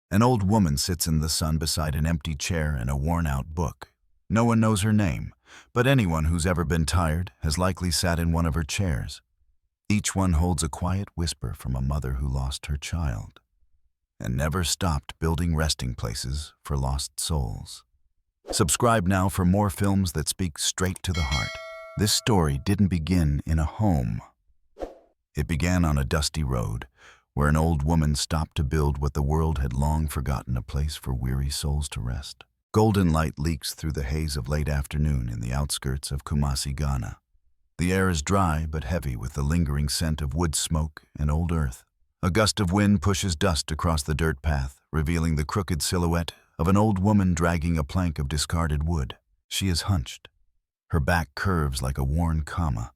An old woman sits in the sun beside an empty chair and a worn-out book. No one knows her name, but anyone who's ever been tired has likely sat in one of her chairs. Each one holds a quiet whisper from a mother who lost her child and never stopped building resting places for lost souls. Subscribe now for more films that speak straight to the heart. This story didn't begin in a home. It began on a dusty road, where an old woman stopped to build what the world had long forgotten, a place for weary souls to rest. Golden light leaks through the haze of late afternoon in the outskirts of Kumasi, Ghana. The air is dry but heavy with the lingering scent of wood smoke and old earth. A gust of wind pushes dust across the dirt path, revealing the crooked silhouette of an old woman dragging a plank of discarded wood. She is hunched. Her back curves like a worn comma.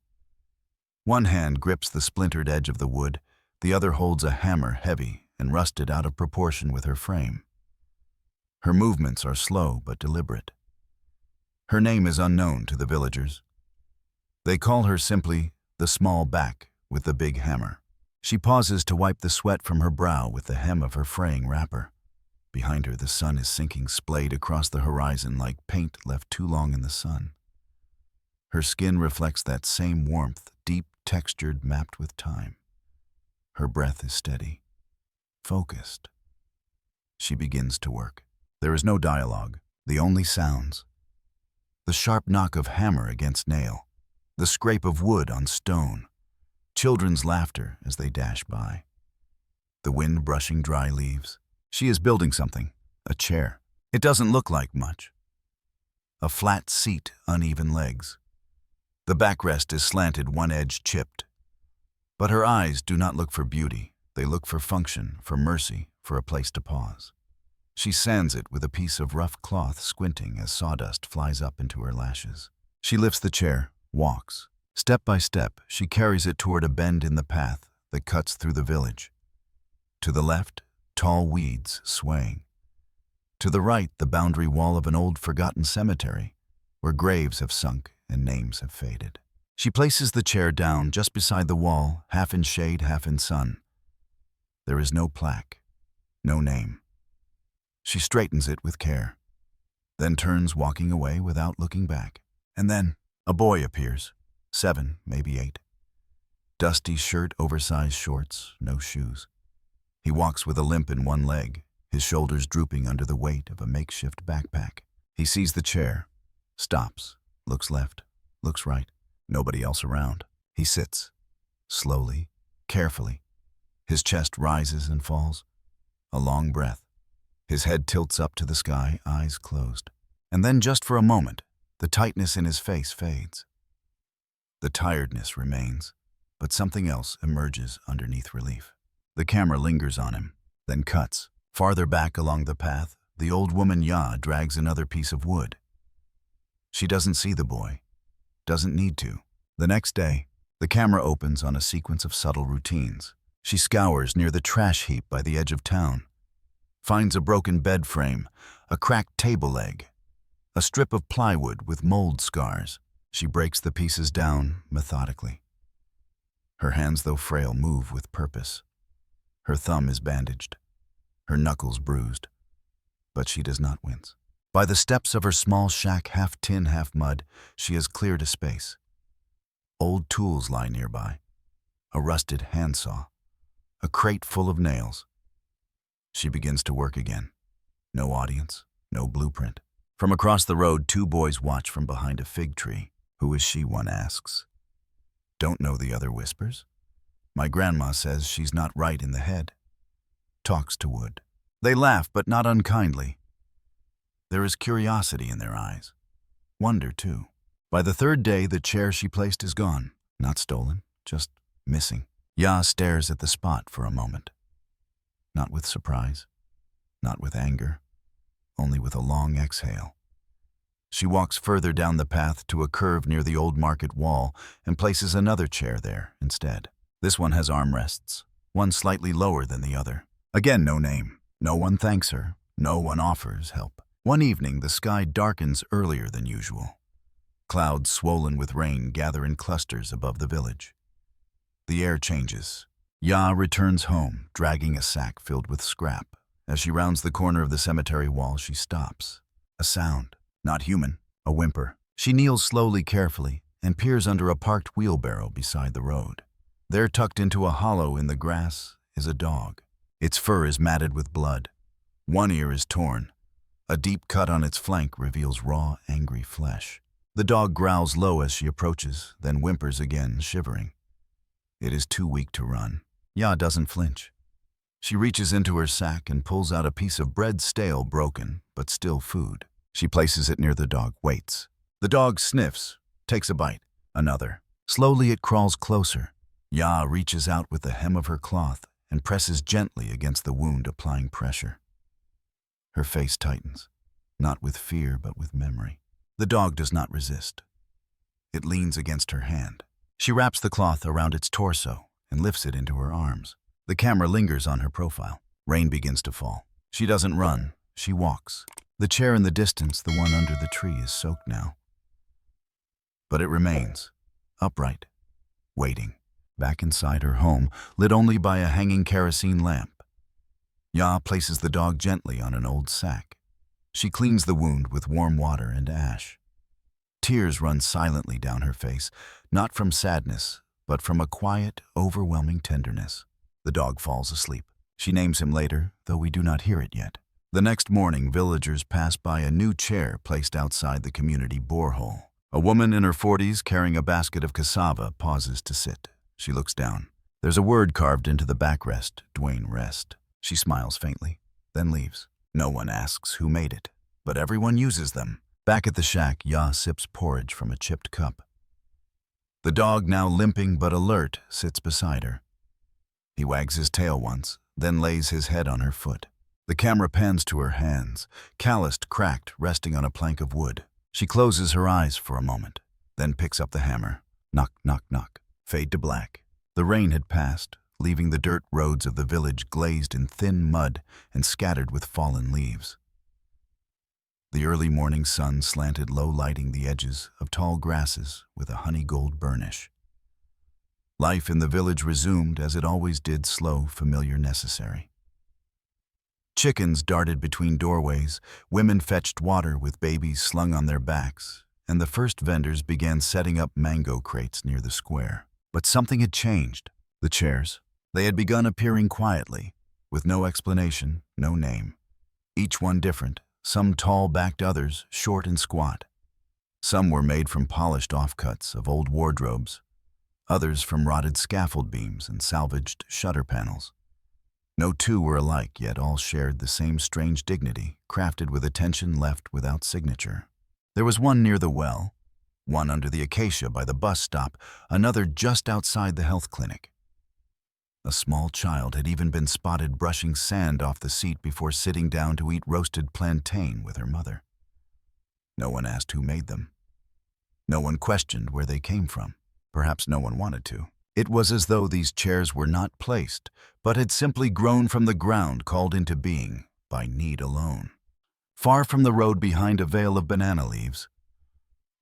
One hand grips the splintered edge of the wood, the other holds a hammer heavy and rusted out of proportion with her frame. Her movements are slow but deliberate. Her name is unknown to the villagers. They call her simply the small back with the big hammer. She pauses to wipe the sweat from her brow with the hem of her fraying wrapper. Behind her, the sun is sinking splayed across the horizon like paint left too long in the sun. Her skin reflects that same warmth, deep textured, mapped with time. Her breath is steady, focused. She begins to work. There is no dialogue, the only sounds. The sharp knock of hammer against nail, the scrape of wood on stone, children's laughter as they dash by. The wind brushing dry leaves. She is building something, a chair. It doesn't look like much. A flat seat, uneven legs. The backrest is slanted, one edge chipped. But her eyes do not look for beauty. They look for function, for mercy, for a place to pause. She sands it with a piece of rough cloth, squinting as sawdust flies up into her lashes. She lifts the chair, walks. Step by step, she carries it toward a bend in the path that cuts through the village. To the left, tall weeds swaying. To the right, the boundary wall of an old forgotten cemetery, where graves have sunk and names have faded. She places the chair down just beside the wall, half in shade, half in sun. There is no plaque, no name. She straightens it with care, then turns, walking away without looking back. And then a boy appears, 7, maybe 8. Dusty shirt, oversized shorts, no shoes. He walks with a limp in one leg, his shoulders drooping under the weight of a makeshift backpack. He sees the chair, stops, looks left, looks right. Nobody else around. He sits, slowly, carefully. His chest rises and falls. A long breath. His head tilts up to the sky, eyes closed. And then, just for a moment, the tightness in his face fades. The tiredness remains, but something else emerges underneath relief. The camera lingers on him, then cuts. Farther back along the path, the old woman Ya drags another piece of wood. She doesn't see the boy. Doesn't need to. The next day, the camera opens on a sequence of subtle routines. She scours near the trash heap by the edge of town, finds a broken bed frame, a cracked table leg, a strip of plywood with mold scars. She breaks the pieces down methodically. Her hands, though frail, move with purpose. Her thumb is bandaged, her knuckles bruised, but she does not wince. By the steps of her small shack, half tin, half mud, she has cleared a space. Old tools lie nearby, a rusted handsaw, a crate full of nails. She begins to work again. No audience, no blueprint. From across the road, 2 boys watch from behind a fig tree. Who is she, one asks. Don't know, the other whispers. My grandma says she's not right in the head. Talks to wood. They laugh, but not unkindly. There is curiosity in their eyes. Wonder, too. By the 3rd day, the chair she placed is gone. Not stolen, just missing. Ya stares at the spot for a moment. Not with surprise, not with anger, only with a long exhale. She walks further down the path to a curve near the old market wall and places another chair there instead. This one has armrests, one slightly lower than the other. Again, no name. No one thanks her. No one offers help. One evening, the sky darkens earlier than usual. Clouds swollen with rain gather in clusters above the village. The air changes. Ya returns home, dragging a sack filled with scrap As she rounds the corner of the cemetery wall, she stops. A sound, not human, a whimper. She kneels slowly, carefully, and peers under a parked wheelbarrow beside the road. There, tucked into a hollow in the grass, is a dog. Its fur is matted with blood. One ear is torn. A deep cut on its flank reveals raw, angry flesh. The dog growls low as she approaches, then whimpers again, shivering. It is too weak to run. Ya doesn't flinch. She reaches into her sack and pulls out a piece of bread, stale, broken, but still food. She places it near the dog, waits. The dog sniffs, takes a bite, another. Slowly it crawls closer. Ya reaches out with the hem of her cloth and presses gently against the wound, applying pressure. Her face tightens, not with fear but with memory. The dog does not resist. It leans against her hand. She wraps the cloth around its torso and lifts it into her arms. The camera lingers on her profile. Rain begins to fall. She doesn't run, she walks. The chair in the distance, the one under the tree, is soaked now. But it remains, upright, waiting, back inside her home, lit only by a hanging kerosene lamp. Ya places the dog gently on an old sack. She cleans the wound with warm water and ash. Tears run silently down her face, not from sadness, but from a quiet, overwhelming tenderness. The dog falls asleep. She names him later, though we do not hear it yet. The next morning, villagers pass by a new chair placed outside the community borehole. A woman in her 40s carrying a basket of cassava pauses to sit. She looks down. There's a word carved into the backrest, Dwayne Rest. She smiles faintly, then leaves. No one asks who made it, but everyone uses them. Back at the shack, Ya sips porridge from a chipped cup. The dog, now limping but alert, sits beside her. He wags his tail once, then lays his head on her foot. The camera pans to her hands, calloused, cracked, resting on a plank of wood. She closes her eyes for a moment, then picks up the hammer. Knock, knock, knock. Fade to black. The rain had passed, leaving the dirt roads of the village glazed in thin mud and scattered with fallen leaves. The early morning sun slanted low, lighting the edges of tall grasses with a honey-gold burnish. Life in the village resumed as it always did, slow, familiar, necessary. Chickens darted between doorways, women fetched water with babies slung on their backs, and the first vendors began setting up mango crates near the square. But something had changed. The chairs. They had begun appearing quietly, with no explanation, no name. Each one different, some tall-backed, others short and squat. Some were made from polished offcuts of old wardrobes, others from rotted scaffold beams and salvaged shutter panels. No two were alike, yet all shared the same strange dignity, crafted with attention left without signature. There was one near the well, one under the acacia by the bus stop, another just outside the health clinic. A small child had even been spotted brushing sand off the seat before sitting down to eat roasted plantain with her mother. No one asked who made them. No one questioned where they came from. Perhaps no one wanted to. It was as though these chairs were not placed, but had simply grown from the ground, called into being by need alone. Far from the road, behind a veil of banana leaves,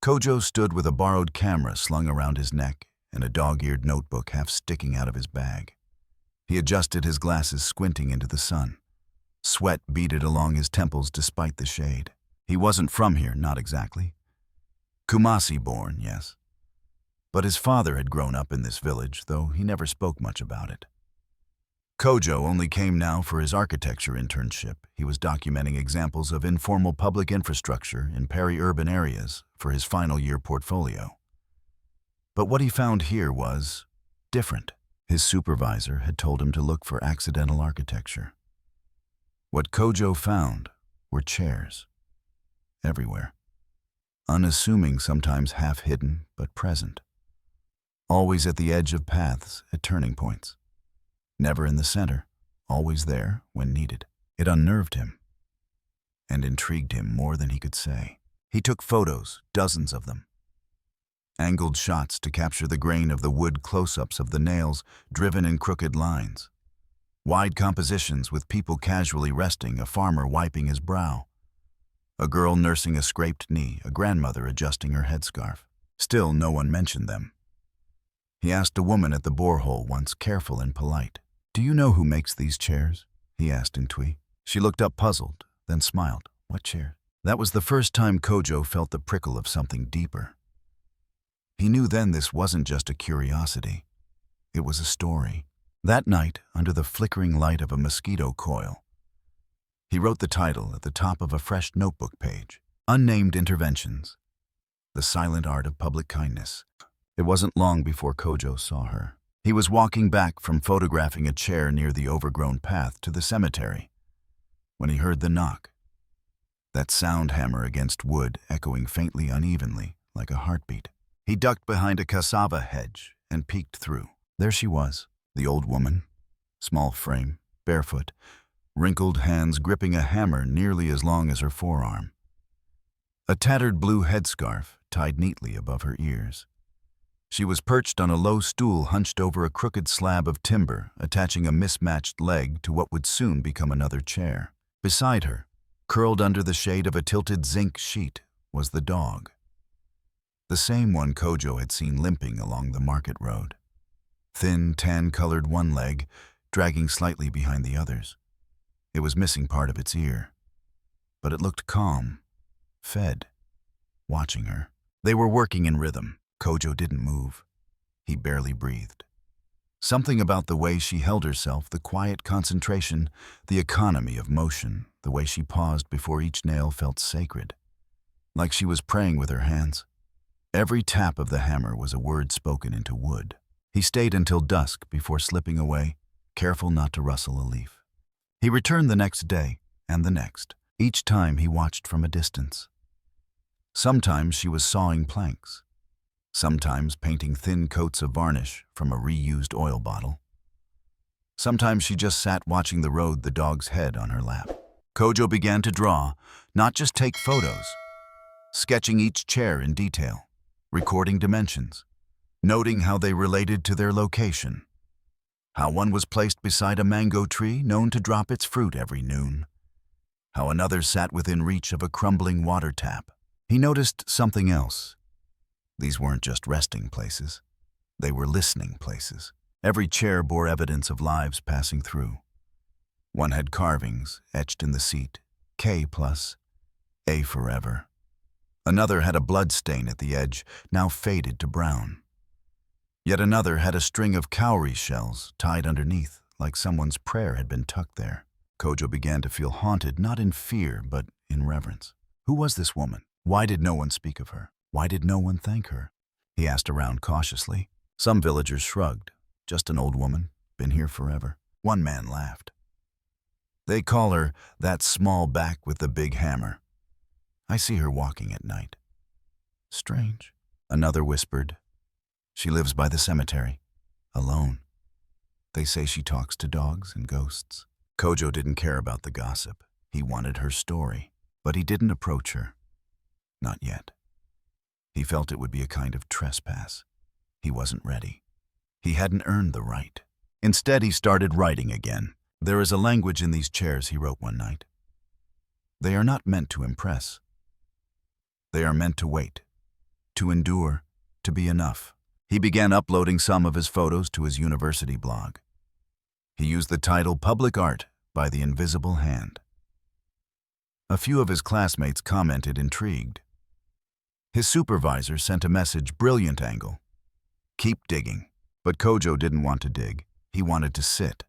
Kojo stood with a borrowed camera slung around his neck and a dog-eared notebook half sticking out of his bag. He adjusted his glasses, squinting into the sun. Sweat beaded along his temples despite the shade. He wasn't from here, not exactly. Kumasi-born, yes. But his father had grown up in this village, though he never spoke much about it. Kojo only came now for his architecture internship. He was documenting examples of informal public infrastructure in peri-urban areas for his final year portfolio. But what he found here was different. His supervisor had told him to look for accidental architecture. What Kojo found were chairs. Everywhere. Unassuming, sometimes half-hidden, but present. Always at the edge of paths, at turning points. Never in the center, always there when needed. It unnerved him and intrigued him more than he could say. He took photos, dozens of them. Angled shots to capture the grain of the wood, close-ups of the nails driven in crooked lines. Wide compositions with people casually resting, a farmer wiping his brow. A girl nursing a scraped knee, a grandmother adjusting her headscarf. Still, no one mentioned them. He asked a woman at the borehole once, careful and polite. "Do you know who makes these chairs?" he asked in Twi. She looked up puzzled, then smiled. What chair? That was the first time Kojo felt the prickle of something deeper. He knew then this wasn't just a curiosity. It was a story. That night, under the flickering light of a mosquito coil, he wrote the title at the top of a fresh notebook page. Unnamed Interventions. The Silent Art of Public Kindness. It wasn't long before Kojo saw her. He was walking back from photographing a chair near the overgrown path to the cemetery when he heard the knock. That sound hammer against wood echoing faintly unevenly, like a heartbeat. He ducked behind a cassava hedge and peeked through. There she was, the old woman, small frame, barefoot, wrinkled hands gripping a hammer nearly as long as her forearm. A tattered blue headscarf tied neatly above her ears. She was perched on a low stool hunched over a crooked slab of timber, attaching a mismatched leg to what would soon become another chair. Beside her, curled under the shade of a tilted zinc sheet, was the dog. The same one Kojo had seen limping along the market road. Thin, tan-colored one leg, dragging slightly behind the others. It was missing part of its ear. But it looked calm, fed, watching her. They were working in rhythm. Kojo didn't move. He barely breathed. Something about the way she held herself, the quiet concentration, the economy of motion, the way she paused before each nail felt sacred. Like she was praying with her hands. Every tap of the hammer was a word spoken into wood. He stayed until dusk before slipping away, careful not to rustle a leaf. He returned the next day, and the next. Each time he watched from a distance. Sometimes she was sawing planks. Sometimes painting thin coats of varnish from a reused oil bottle. Sometimes she just sat watching the road, the dog's head on her lap. Kojo began to draw, not just take photos, sketching each chair in detail, recording dimensions, noting how they related to their location, how one was placed beside a mango tree known to drop its fruit every noon, how another sat within reach of a crumbling water tap. He noticed something else. These weren't just resting places. They were listening places. Every chair bore evidence of lives passing through. One had carvings etched in the seat, K plus, A forever. Another had a blood stain at the edge, now faded to brown. Yet another had a string of cowrie shells tied underneath, like someone's prayer had been tucked there. Kojo began to feel haunted, not in fear, but in reverence. Who was this woman? Why did no one speak of her? Why did no one thank her? He asked around cautiously. Some villagers shrugged. Just an old woman, been here forever. One man laughed. They call her that small back with the big hammer. I see her walking at night. Strange. Another whispered. She lives by the cemetery, alone. They say she talks to dogs and ghosts. Kojo didn't care about the gossip. He wanted her story, but he didn't approach her. Not yet. He felt it would be a kind of trespass. He wasn't ready. He hadn't earned the right. Instead, he started writing again. There is a language in these chairs, he wrote one night. They are not meant to impress. They are meant to wait, to endure, to be enough. He began uploading some of his photos to his university blog. He used the title Public Art by the Invisible Hand. A few of his classmates commented, intrigued. His supervisor sent a message, brilliant angle. Keep digging. But Kojo didn't want to dig. He wanted to sit,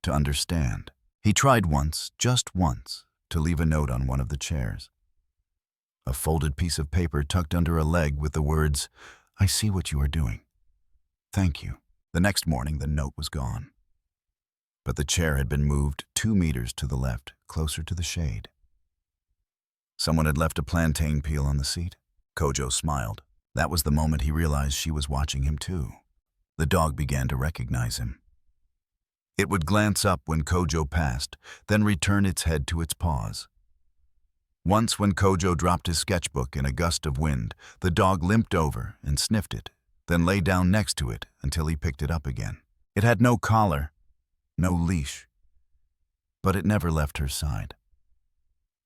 to understand. He tried once, just once, to leave a note on one of the chairs. A folded piece of paper tucked under a leg with the words, I see what you are doing. Thank you. The next morning, the note was gone. But the chair had been moved 2 meters to the left, closer to the shade. Someone had left a plantain peel on the seat. Kojo smiled. That was the moment he realized she was watching him too. The dog began to recognize him. It would glance up when Kojo passed, then return its head to its paws. Once when Kojo dropped his sketchbook in a gust of wind, the dog limped over and sniffed it, then lay down next to it until he picked it up again. It had no collar, no leash, but it never left her side.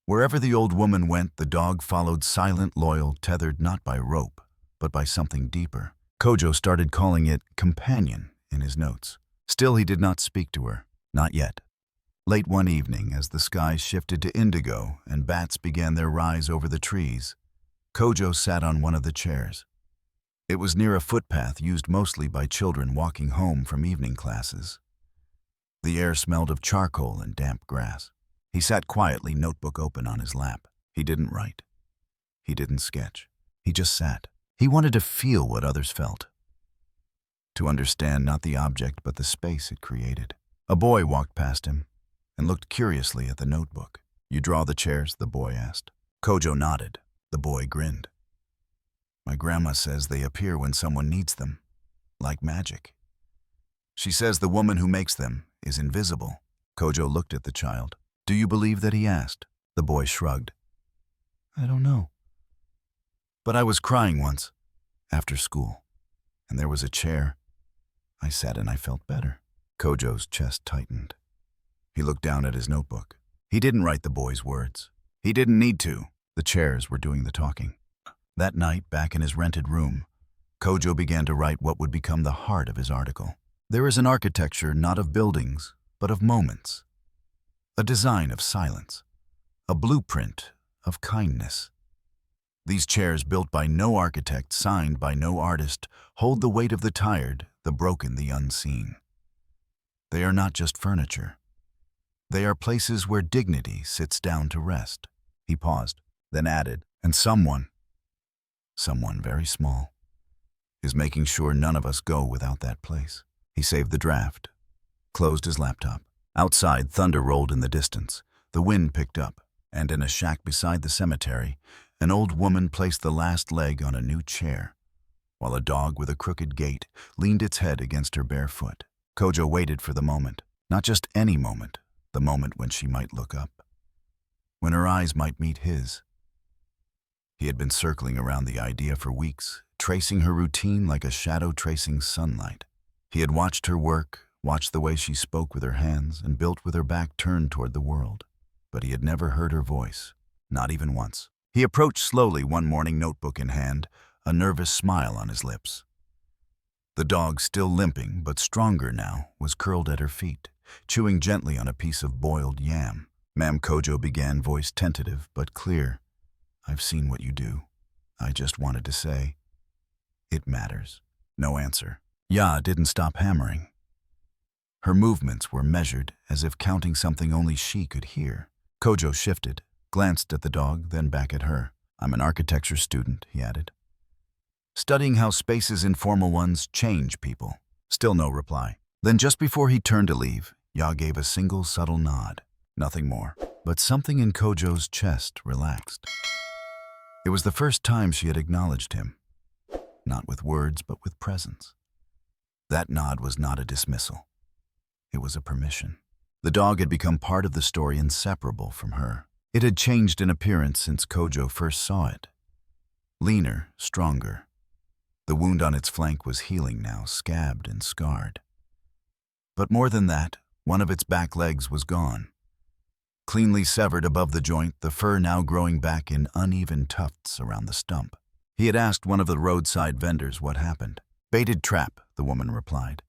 Wherever the old woman went, the dog followed, silent, loyal, tethered not by rope, but by something deeper. Kojo started calling it companion in his notes. Still, he did not speak to her. Not yet. Late one evening, as the sky shifted to indigo and bats began their rise over the trees, Kojo sat on one of the chairs. It was near a footpath used mostly by children walking home from evening classes. The air smelled of charcoal and damp grass. He sat quietly, notebook open on his lap. He didn't write. He didn't sketch. He just sat. He wanted to feel what others felt. To understand not the object but the space it created. A boy walked past him and looked curiously at the notebook. "You draw the chairs?" the boy asked. Kojo nodded. The boy grinned. "My grandma says they appear when someone needs them, like magic. She says the woman who makes them is invisible." Kojo looked at the child. "Do you believe that?" he asked. The boy shrugged. "I don't know. But I was crying once, after school, and there was a chair. I sat and I felt better." Kojo's chest tightened. He looked down at his notebook. He didn't write the boy's words. He didn't need to. The chairs were doing the talking. That night, back in his rented room, Kojo began to write what would become the heart of his article. There is an architecture not of buildings, but of moments. A design of silence. A blueprint of kindness. These chairs, built by no architect, signed by no artist, hold the weight of the tired, the broken, the unseen. They are not just furniture. They are places where dignity sits down to rest. He paused, then added, "And someone very small, is making sure none of us go without that place." He saved the draft, closed his laptop. Outside, thunder rolled in the distance. The wind picked up, and in a shack beside the cemetery, an old woman placed the last leg on a new chair, while a dog with a crooked gait leaned its head against her bare foot. Kojo waited for the moment, not just any moment, the moment when she might look up, when her eyes might meet his. He had been circling around the idea for weeks, tracing her routine like a shadow tracing sunlight. He had watched her work, watched the way she spoke with her hands and built with her back turned toward the world. But he had never heard her voice, not even once. He approached slowly one morning, notebook in hand, a nervous smile on his lips. The dog, still limping, but stronger now, was curled at her feet, chewing gently on a piece of boiled yam. "Ma'am," Kojo began, voice tentative but clear. "I've seen what you do. I just wanted to say, it matters." No answer. Ya didn't stop hammering. Her movements were measured, as if counting something only she could hear. Kojo shifted, glanced at the dog, then back at her. "I'm an architecture student," he added. "Studying how spaces, informal ones, change people." Still no reply. Then just before he turned to leave, Ya gave a single subtle nod. Nothing more. But something in Kojo's chest relaxed. It was the first time she had acknowledged him. Not with words, but with presence. That nod was not a dismissal. It was a permission. The dog had become part of the story, inseparable from her. It had changed in appearance since Kojo first saw it. Leaner, stronger. The wound on its flank was healing now, scabbed and scarred. But more than that, one of its back legs was gone. Cleanly severed above the joint, the fur now growing back in uneven tufts around the stump. He had asked one of the roadside vendors what happened. "Baited trap," the woman replied.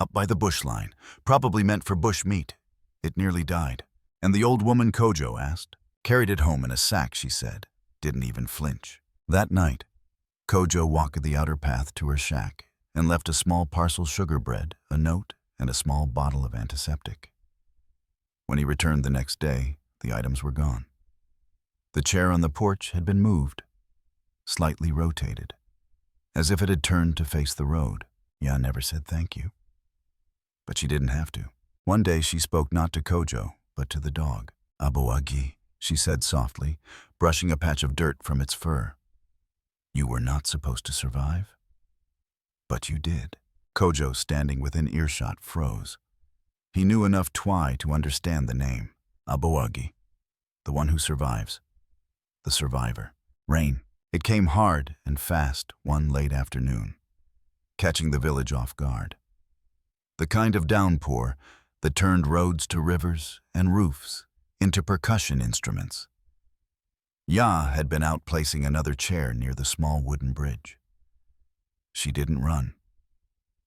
"Up by the bush line, probably meant for bush meat. It nearly died." "And the old woman?" Kojo asked. "Carried it home in a sack," she said. Didn't even flinch. That night, Kojo walked the outer path to her shack and left a small parcel sugar bread, a note, and a small bottle of antiseptic. When he returned the next day, the items were gone. The chair on the porch had been moved, slightly rotated, as if it had turned to face the road. Ya never said thank you. But she didn't have to. One day she spoke not to Kojo, but to the dog. "Aboagi," she said softly, brushing a patch of dirt from its fur. "You were not supposed to survive, but you did." Kojo, standing within earshot, froze. He knew enough Twi to understand the name. Aboagi, the one who survives. The survivor. Rain. It came hard and fast one late afternoon, catching the village off guard. The kind of downpour that turned roads to rivers and roofs into percussion instruments. Ya had been out placing another chair near the small wooden bridge. She didn't run.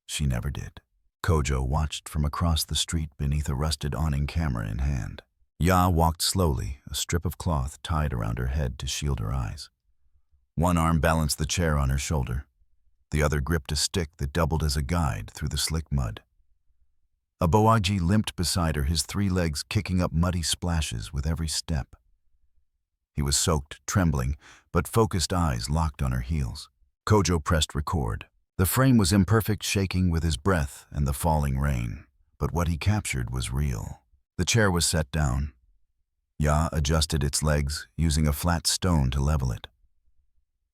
She never did. Kojo watched from across the street beneath a rusted awning, camera in hand. Ya walked slowly, a strip of cloth tied around her head to shield her eyes. One arm balanced the chair on her shoulder. The other gripped a stick that doubled as a guide through the slick mud. Aboagi limped beside her, his 3 legs kicking up muddy splashes with every step. He was soaked, trembling, but focused eyes locked on her heels. Kojo pressed record. The frame was imperfect, shaking with his breath and the falling rain, but what he captured was real. The chair was set down. Ya adjusted its legs, using a flat stone to level it.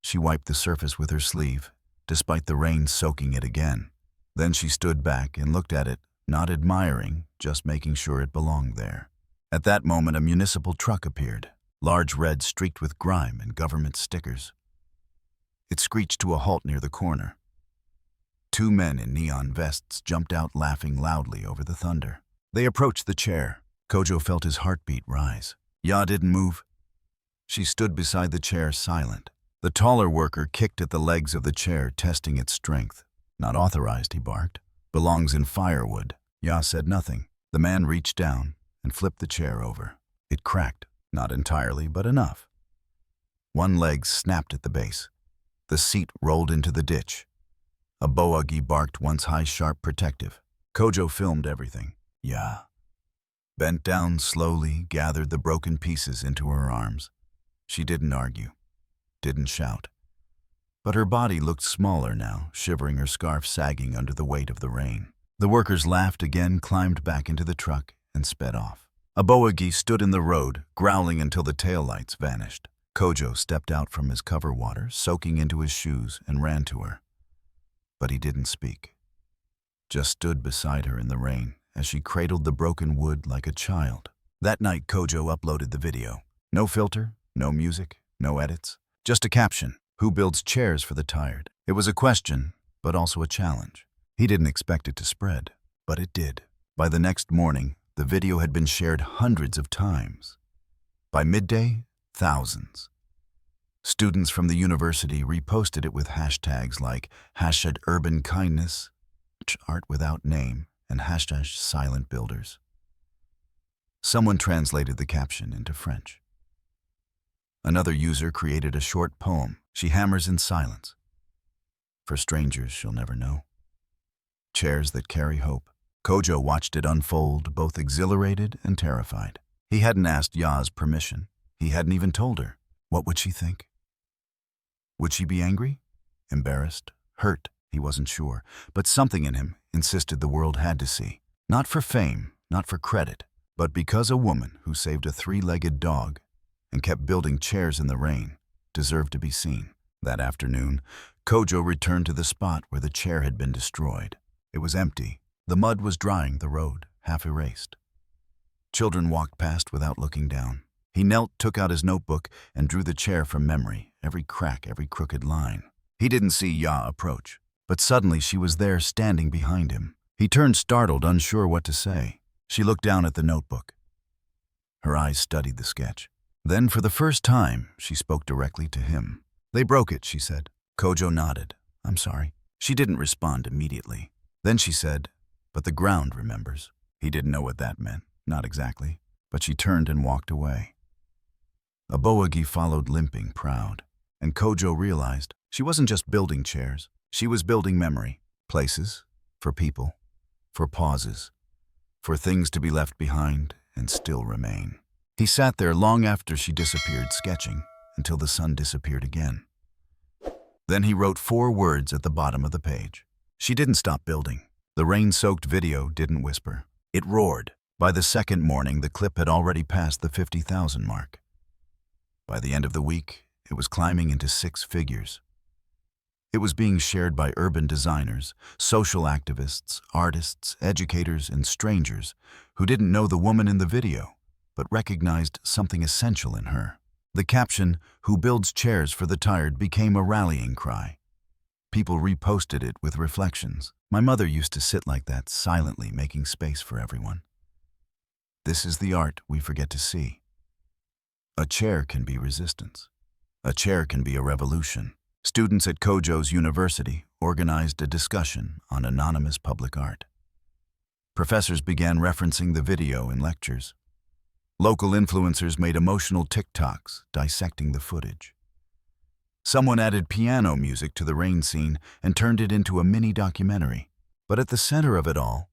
She wiped the surface with her sleeve, despite the rain soaking it again. Then she stood back and looked at it, not admiring, just making sure it belonged there. At that moment, a municipal truck appeared, large red streaked with grime and government stickers. It screeched to a halt near the corner. 2 men in neon vests jumped out, laughing loudly over the thunder. They approached the chair. Kojo felt his heartbeat rise. Ya didn't move. She stood beside the chair, silent. The taller worker kicked at the legs of the chair, testing its strength. "Not authorized," he barked. "Belongs in firewood." Ya said nothing. The man reached down and flipped the chair over. It cracked, not entirely, but enough. One leg snapped at the base. The seat rolled into the ditch. Aboagi barked, once high, sharp, protective. Kojo filmed everything. Ya bent down slowly, gathered the broken pieces into her arms. She didn't argue, didn't shout. But her body looked smaller now, shivering, her scarf sagging under the weight of the rain. The workers laughed again, climbed back into the truck, and sped off. Aboagi stood in the road, growling until the taillights vanished. Kojo stepped out from his cover water, soaking into his shoes, and ran to her. But he didn't speak. Just stood beside her in the rain as she cradled the broken wood like a child. That night, Kojo uploaded the video. No filter, no music, no edits. Just a caption: "Who builds chairs for the tired?" It was a question, but also a challenge. He didn't expect it to spread, but it did. By the next morning, the video had been shared hundreds of times. By midday, thousands. Students from the university reposted it with hashtags like #UrbanKindness, #ArtWithoutName, and #SilentBuilders. Someone translated the caption into French. Another user created a short poem. "She hammers in silence. For strangers she'll never know. Chairs that carry hope." Kojo watched it unfold, both exhilarated and terrified. He hadn't asked Ya's permission. He hadn't even told her. What would she think? Would she be angry? Embarrassed? Hurt? He wasn't sure. But something in him insisted the world had to see. Not for fame, not for credit, but because a woman who saved a 3-legged dog and kept building chairs in the rain deserved to be seen. That afternoon, Kojo returned to the spot where the chair had been destroyed. It was empty. The mud was drying the road, half erased. Children walked past without looking down. He knelt, took out his notebook, and drew the chair from memory, every crack, every crooked line. He didn't see Ya approach, but suddenly she was there, standing behind him. He turned, startled, unsure what to say. She looked down at the notebook. Her eyes studied the sketch. Then, for the first time, she spoke directly to him. "They broke it," she said. Kojo nodded. "I'm sorry." She didn't respond immediately. Then she said, "But the ground remembers." He didn't know what that meant, not exactly, but she turned and walked away. Aboagi followed, limping, proud, and Kojo realized she wasn't just building chairs. She was building memory, places, for people, for pauses, for things to be left behind and still remain. He sat there long after she disappeared, sketching, until the sun disappeared again. Then he wrote 4 words at the bottom of the page. She didn't stop building. The rain-soaked video didn't whisper. It roared. By the second morning, the clip had already passed the 50,000 mark. By the end of the week, it was climbing into 6 figures. It was being shared by urban designers, social activists, artists, educators, and strangers who didn't know the woman in the video, but recognized something essential in her. The caption, "Who builds chairs for the tired," became a rallying cry. People reposted it with reflections. "My mother used to sit like that, silently making space for everyone." This is the art we forget to see. A chair can be resistance. A chair can be a revolution. Students at Kojo's university organized a discussion on anonymous public art. Professors began referencing the video in lectures. Local influencers made emotional TikToks dissecting the footage. Someone added piano music to the rain scene and turned it into a mini documentary. But at the center of it all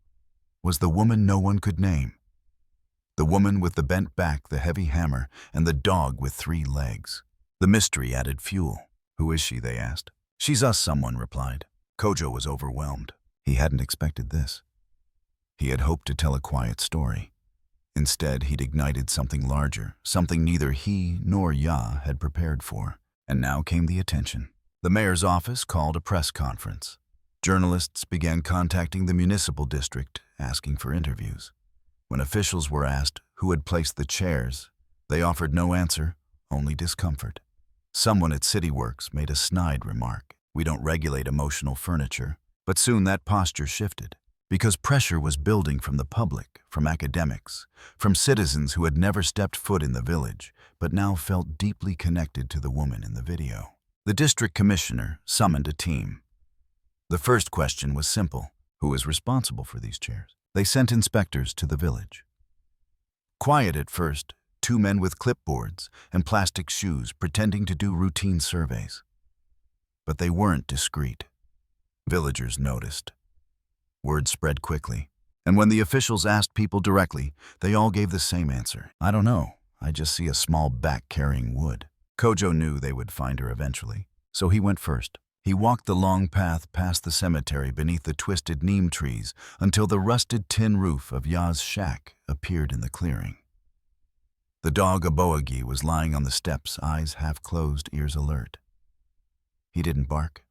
was the woman no one could name. The woman with the bent back, the heavy hammer, and the dog with 3 legs. The mystery added fuel. "Who is she?" they asked. "She's us," someone replied. Kojo was overwhelmed. He hadn't expected this. He had hoped to tell a quiet story. Instead, he'd ignited something larger, something neither he nor Ya had prepared for. And now came the attention. The mayor's office called a press conference. Journalists began contacting the municipal district, asking for interviews. When officials were asked who had placed the chairs, they offered no answer, only discomfort. Someone at CityWorks made a snide remark. "We don't regulate emotional furniture." But soon that posture shifted, because pressure was building from the public, from academics, from citizens who had never stepped foot in the village, but now felt deeply connected to the woman in the video. The district commissioner summoned a team. The first question was simple: who is responsible for these chairs? They sent inspectors to the village. Quiet at first, 2 men with clipboards and plastic shoes pretending to do routine surveys. But they weren't discreet. Villagers noticed. Word spread quickly, and when the officials asked people directly, they all gave the same answer. "I don't know. I just see a small back carrying wood." Kojo knew they would find her eventually, so he went first. He walked the long path past the cemetery beneath the twisted neem trees until the rusted tin roof of Ya's shack appeared in the clearing. The dog Aboagi was lying on the steps, eyes half closed, ears alert. He didn't bark.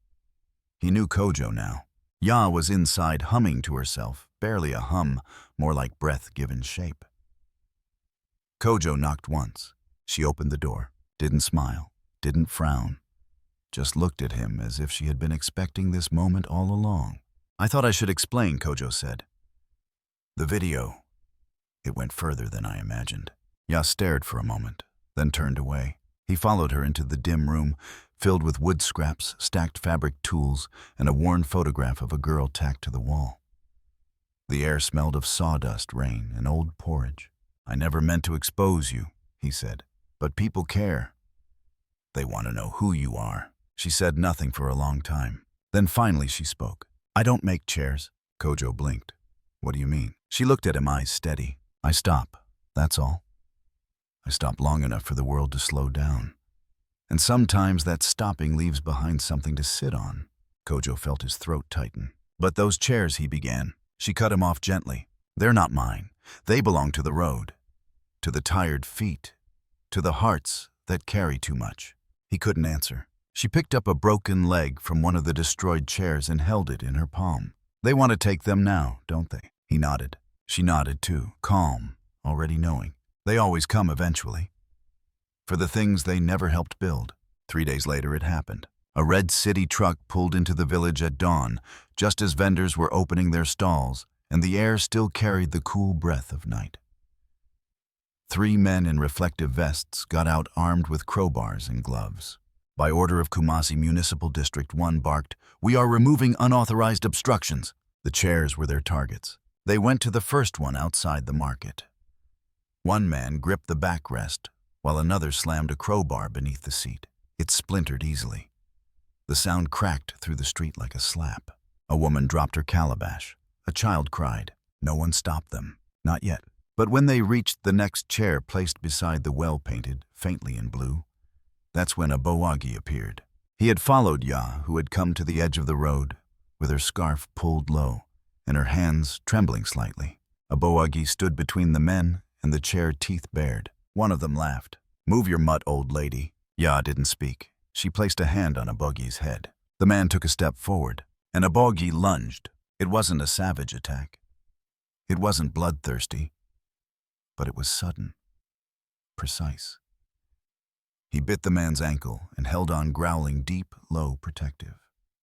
He knew Kojo now. Ya was inside humming to herself, barely a hum, more like breath given shape. Kojo knocked once. She opened the door, didn't smile, didn't frown, just looked at him as if she had been expecting this moment all along. "I thought I should explain," Kojo said. "The video, it went further than I imagined." Ya stared for a moment, then turned away. He followed her into the dim room, filled with wood scraps, stacked fabric tools, and a worn photograph of a girl tacked to the wall. The air smelled of sawdust, rain, and old porridge. "I never meant to expose you," he said, "but people care. They want to know who you are." She said nothing for a long time. Then finally she spoke. "I don't make chairs." Kojo blinked. "What do you mean?" She looked at him, eyes steady. "I stop, that's all. I stop long enough for the world to slow down. And sometimes that stopping leaves behind something to sit on." Kojo felt his throat tighten. "But those chairs," he began. She cut him off gently. "They're not mine. They belong to the road. To the tired feet. To the hearts that carry too much." He couldn't answer. She picked up a broken leg from one of the destroyed chairs and held it in her palm. "They want to take them now, don't they?" He nodded. She nodded too, calm, already knowing. They always come eventually. For the things they never helped build. 3 days later it happened. A red city truck pulled into the village at dawn, just as vendors were opening their stalls, and the air still carried the cool breath of night. 3 men in reflective vests got out armed with crowbars and gloves. By order of Kumasi Municipal District 1 barked, "We are removing unauthorized obstructions." The chairs were their targets. They went to the first one outside the market. One man gripped the backrest, while another slammed a crowbar beneath the seat. It splintered easily. The sound cracked through the street like a slap. A woman dropped her calabash. A child cried. No one stopped them. Not yet. But when they reached the next chair placed beside the well-painted, faintly in blue, that's when Aboagi appeared. He had followed Ya, who had come to the edge of the road, with her scarf pulled low, and her hands trembling slightly. Aboagi stood between the men and the chair, teeth bared. One of them laughed. "Move your mutt, old lady." Ya didn't speak. She placed a hand on Abogi's head. The man took a step forward, and Aboagi lunged. It wasn't a savage attack. It wasn't bloodthirsty, but it was sudden, precise. He bit the man's ankle and held on, growling, deep, low, protective.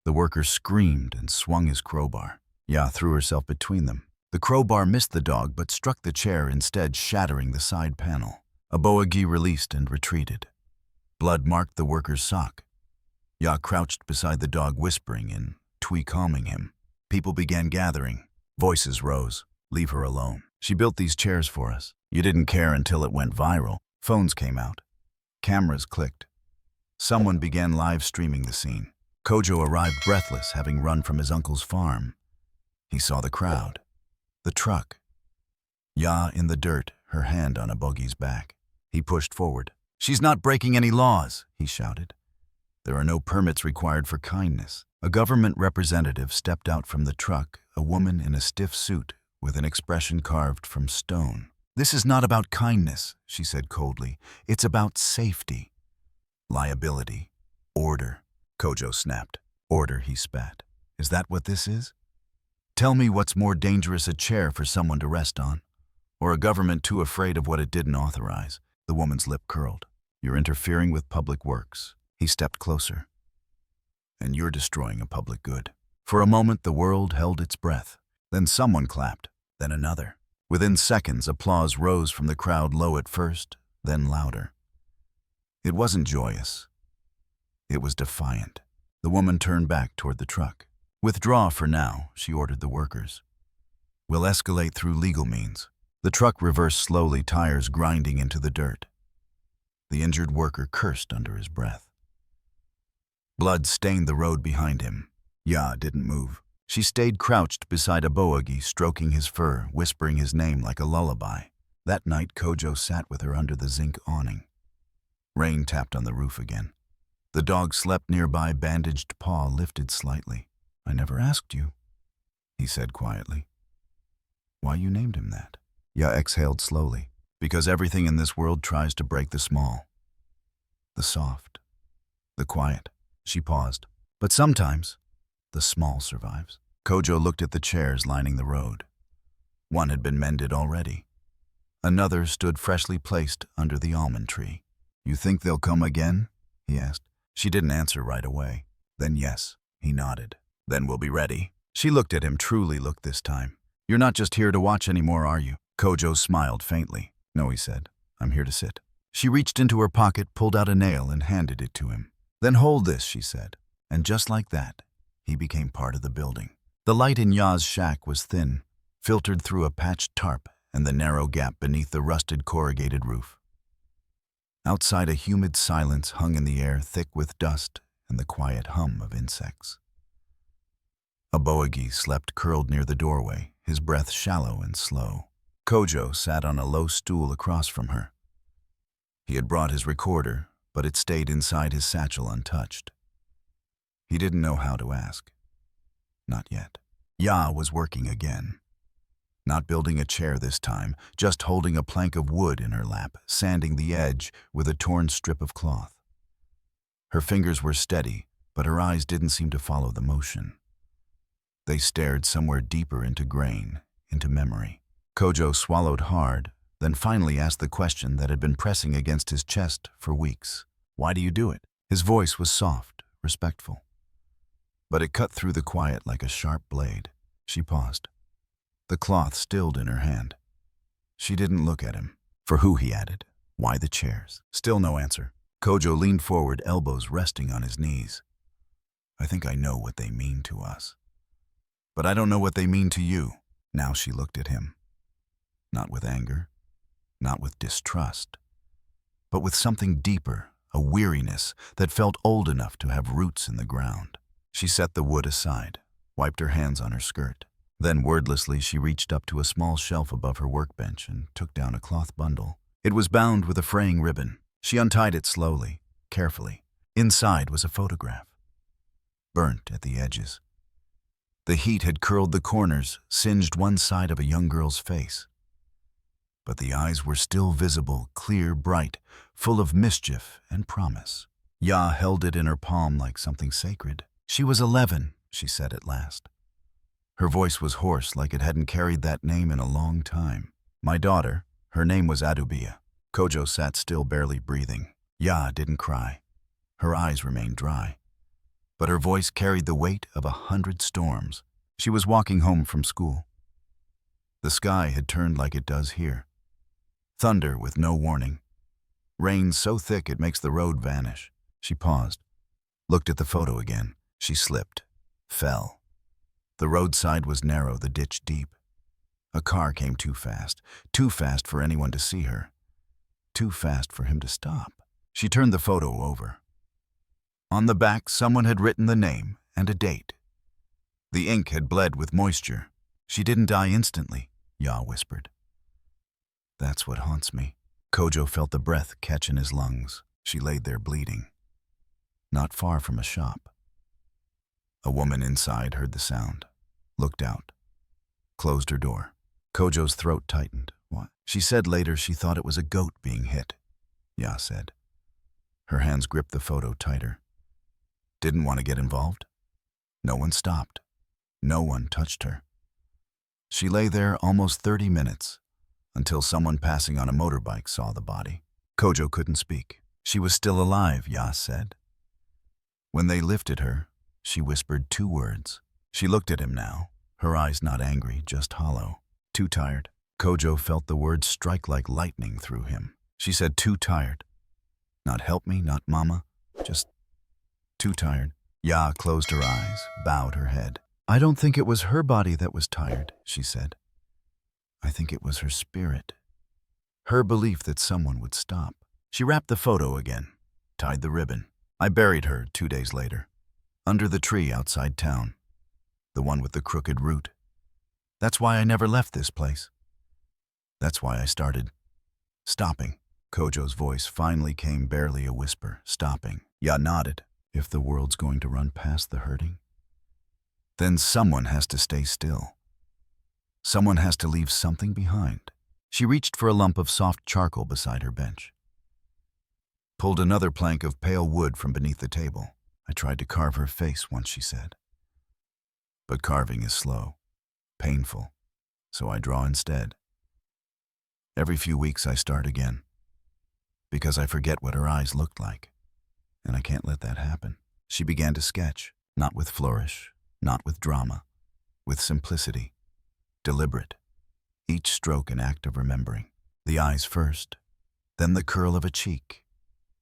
The worker screamed and swung his crowbar. Ya threw herself between them. The crowbar missed the dog but struck the chair instead, shattering the side panel. Aboagi released and retreated. Blood marked the worker's sock. Ya crouched beside the dog, whispering in Twi, calming him. People began gathering. Voices rose. Leave her alone. She built these chairs for us. You didn't care until it went viral. Phones came out. Cameras clicked. Someone began live streaming the scene. Kojo arrived breathless, having run from his uncle's farm. He saw the crowd. The truck. Ya in the dirt, her hand on a buggy's back. He pushed forward. "She's not breaking any laws," he shouted. "There are no permits required for kindness." A government representative stepped out from the truck, a woman in a stiff suit with an expression carved from stone. "This is not about kindness," she said coldly. "It's about safety. Liability. Order." Kojo snapped. "Order," he spat. "Is that what this is? Tell me what's more dangerous, a chair for someone to rest on, or a government too afraid of what it didn't authorize?" The woman's lip curled. "You're interfering with public works." He stepped closer. "And you're destroying a public good." For a moment, the world held its breath. Then someone clapped, then another. Within seconds, applause rose from the crowd, low at first, then louder. It wasn't joyous. It was defiant. The woman turned back toward the truck. "Withdraw for now," she ordered the workers. "We'll escalate through legal means." The truck reversed slowly, tires grinding into the dirt. The injured worker cursed under his breath. Blood stained the road behind him. Ya didn't move. She stayed crouched beside a boagi, stroking his fur, whispering his name like a lullaby. That night, Kojo sat with her under the zinc awning. Rain tapped on the roof again. The dog slept nearby, bandaged paw lifted slightly. "I never asked you," he said quietly. "Why you named him that?" Ya exhaled slowly. "Because everything in this world tries to break the small. The soft. The quiet." She paused. "But sometimes, the small survives." Kojo looked at the chairs lining the road. One had been mended already. Another stood freshly placed under the almond tree. "You think they'll come again?" he asked. She didn't answer right away. "Then yes," he nodded. "Then we'll be ready." She looked at him, truly looked this time. "You're not just here to watch anymore, are you?" Kojo smiled faintly. "No," he said. "I'm here to sit." She reached into her pocket, pulled out a nail, and handed it to him. "Then hold this," she said. And just like that, he became part of the building. The light in Ya's shack was thin, filtered through a patched tarp and the narrow gap beneath the rusted corrugated roof. Outside, a humid silence hung in the air, thick with dust and the quiet hum of insects. A boagi slept curled near the doorway, his breath shallow and slow. Kojo sat on a low stool across from her. He had brought his recorder, but it stayed inside his satchel untouched. He didn't know how to ask. Not yet. Ya was working again. Not building a chair this time, just holding a plank of wood in her lap, sanding the edge with a torn strip of cloth. Her fingers were steady, but her eyes didn't seem to follow the motion. They stared somewhere deeper into grain, into memory. Kojo swallowed hard, then finally asked the question that had been pressing against his chest for weeks. "Why do you do it?" His voice was soft, respectful. But it cut through the quiet like a sharp blade. She paused. The cloth stilled in her hand. She didn't look at him. "For who?" he added. "Why the chairs?" Still no answer. Kojo leaned forward, elbows resting on his knees. "I think I know what they mean to us. But I don't know what they mean to you." Now she looked at him. Not with anger, not with distrust, but with something deeper, a weariness that felt old enough to have roots in the ground. She set the wood aside, wiped her hands on her skirt. Then wordlessly she reached up to a small shelf above her workbench and took down a cloth bundle. It was bound with a fraying ribbon. She untied it slowly, carefully. Inside was a photograph, burnt at the edges. The heat had curled the corners, singed one side of a young girl's face. But the eyes were still visible, clear, bright, full of mischief and promise. Ya held it in her palm like something sacred. "She was 11, she said at last. Her voice was hoarse, like it hadn't carried that name in a long time. "My daughter, her name was Adubia." Kojo sat still, barely breathing. Ya didn't cry. Her eyes remained dry. But her voice carried the weight of 100 storms. She was walking home from school. The sky had turned like it does here. Thunder with no warning. Rain so thick it makes the road vanish. She paused, looked at the photo again. She slipped, fell. The roadside was narrow, the ditch deep. A car came too fast for anyone to see her, too fast for him to stop. She turned the photo over. On the back, someone had written the name and a date. The ink had bled with moisture. She didn't die instantly, Ya whispered. That's what haunts me. Kojo felt the breath catch in his lungs. She laid there bleeding, not far from a shop. A woman inside heard the sound, looked out, closed her door. Kojo's throat tightened. What? She said later she thought it was a goat being hit, Ya said. Her hands gripped the photo tighter. Didn't want to get involved. No one stopped. No one touched her. She lay there almost 30 minutes, until someone passing on a motorbike saw the body. Kojo couldn't speak. She was still alive, Ya said. When they lifted her, she whispered 2 words. She looked at him now, her eyes not angry, just hollow. Too tired. Kojo felt the words strike like lightning through him. She said, too tired. Not help me, not mama, just too tired. Ya closed her eyes, bowed her head. I don't think it was her body that was tired, she said. I think it was her spirit. Her belief that someone would stop. She wrapped the photo again, tied the ribbon. I buried her 2 days later, under the tree outside town, the one with the crooked root. That's why I never left this place. That's why I started stopping. Kojo's voice finally came barely a whisper, stopping. Ya nodded. If the world's going to run past the hurting, then someone has to stay still. Someone has to leave something behind. She reached for a lump of soft charcoal beside her bench. Pulled another plank of pale wood from beneath the table. I tried to carve her face once, she said. But carving is slow, painful, so I draw instead. Every few weeks I start again, because I forget what her eyes looked like, and I can't let that happen. She began to sketch, not with flourish, not with drama, with simplicity, deliberate, each stroke an act of remembering. The eyes first, then the curl of a cheek,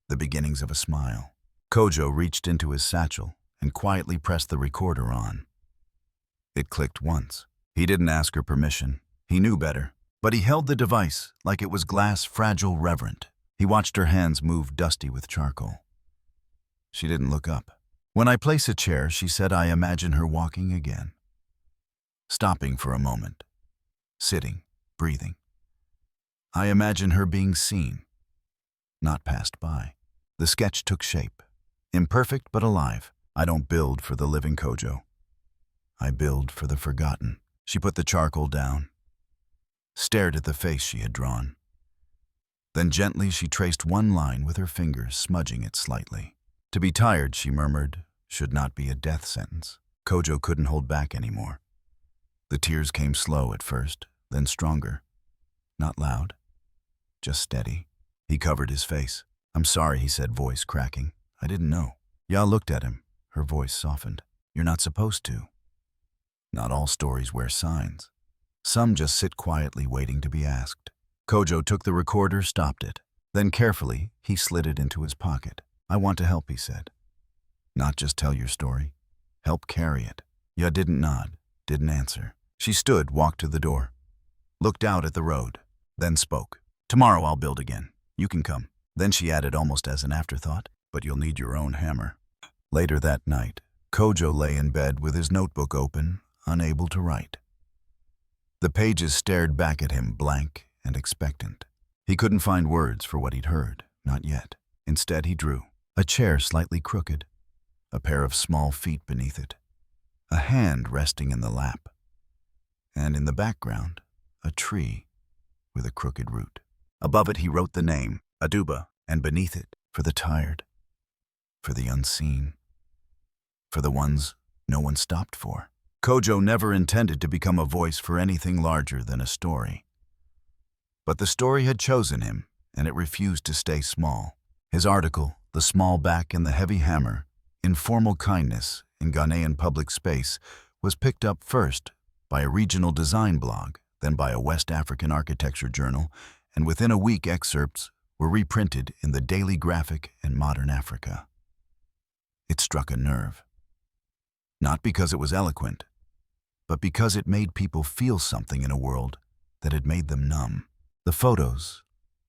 the beginnings of a smile. Kojo reached into his satchel and quietly pressed the recorder on. It clicked once. He didn't ask her permission. He knew better, but he held the device like it was glass, fragile, reverent. He watched her hands move dusty with charcoal. She didn't look up. When I place a chair, she said, I imagine her walking again. Stopping for a moment. Sitting, breathing. I imagine her being seen, not passed by. The sketch took shape. Imperfect but alive. I don't build for the living, Kojo. I build for the forgotten. She put the charcoal down, stared at the face she had drawn. Then gently she traced one line with her fingers, smudging it slightly. To be tired, she murmured, should not be a death sentence. Kojo couldn't hold back anymore. The tears came slow at first, then stronger. Not loud, just steady. He covered his face. I'm sorry, he said, voice cracking. I didn't know. Ya looked at him. Her voice softened. You're not supposed to. Not all stories wear signs. Some just sit quietly waiting to be asked. Kojo took the recorder, stopped it. Then carefully, he slid it into his pocket. I want to help, he said. Not just tell your story. Help carry it. Ya didn't nod, didn't answer. She stood, walked to the door, looked out at the road, then spoke. Tomorrow I'll build again. You can come. Then she added almost as an afterthought, but you'll need your own hammer. Later that night, Kojo lay in bed with his notebook open, unable to write. The pages stared back at him, blank and expectant. He couldn't find words for what he'd heard, not yet. Instead, he drew. A chair slightly crooked, a pair of small feet beneath it, a hand resting in the lap, and in the background, a tree with a crooked root. Above it, he wrote the name, Aduba, and beneath it, for the tired, for the unseen, for the ones no one stopped for. Kojo never intended to become a voice for anything larger than a story. But the story had chosen him, and it refused to stay small. His article, The Small Back and the Heavy Hammer, Informal Kindness in Ghanaian Public Space, was picked up first by a regional design blog, then by a West African architecture journal, and within a week excerpts were reprinted in the Daily Graphic and Modern Africa. It struck a nerve. Not because it was eloquent, but because it made people feel something in a world that had made them numb. The photos,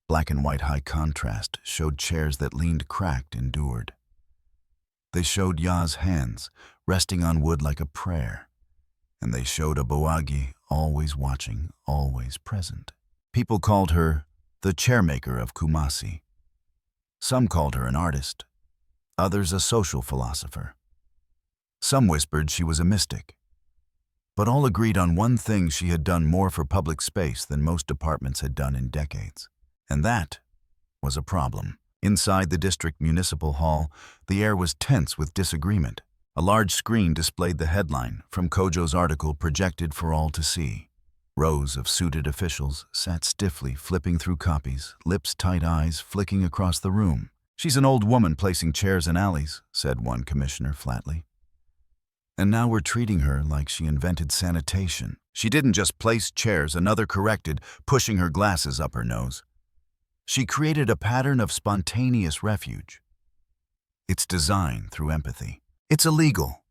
black and white high contrast, showed chairs that leaned cracked, endured. They showed Ya's hands, resting on wood like a prayer. And they showed a Boagi, always watching, always present. People called her the chairmaker of Kumasi. Some called her an artist, others a social philosopher. Some whispered she was a mystic. But all agreed on one thing: she had done more for public space than most departments had done in decades. And that was a problem. Inside the district municipal hall, the air was tense with disagreement. A large screen displayed the headline from Kojo's article, projected for all to see. Rows of suited officials sat stiffly, flipping through copies, lips tight, eyes flicking across the room. "She's an old woman placing chairs in alleys," said one commissioner flatly. "And now we're treating her like she invented sanitation. She didn't just place chairs," another corrected, pushing her glasses up her nose. "She created a pattern of spontaneous refuge. It's design through empathy. It's illegal."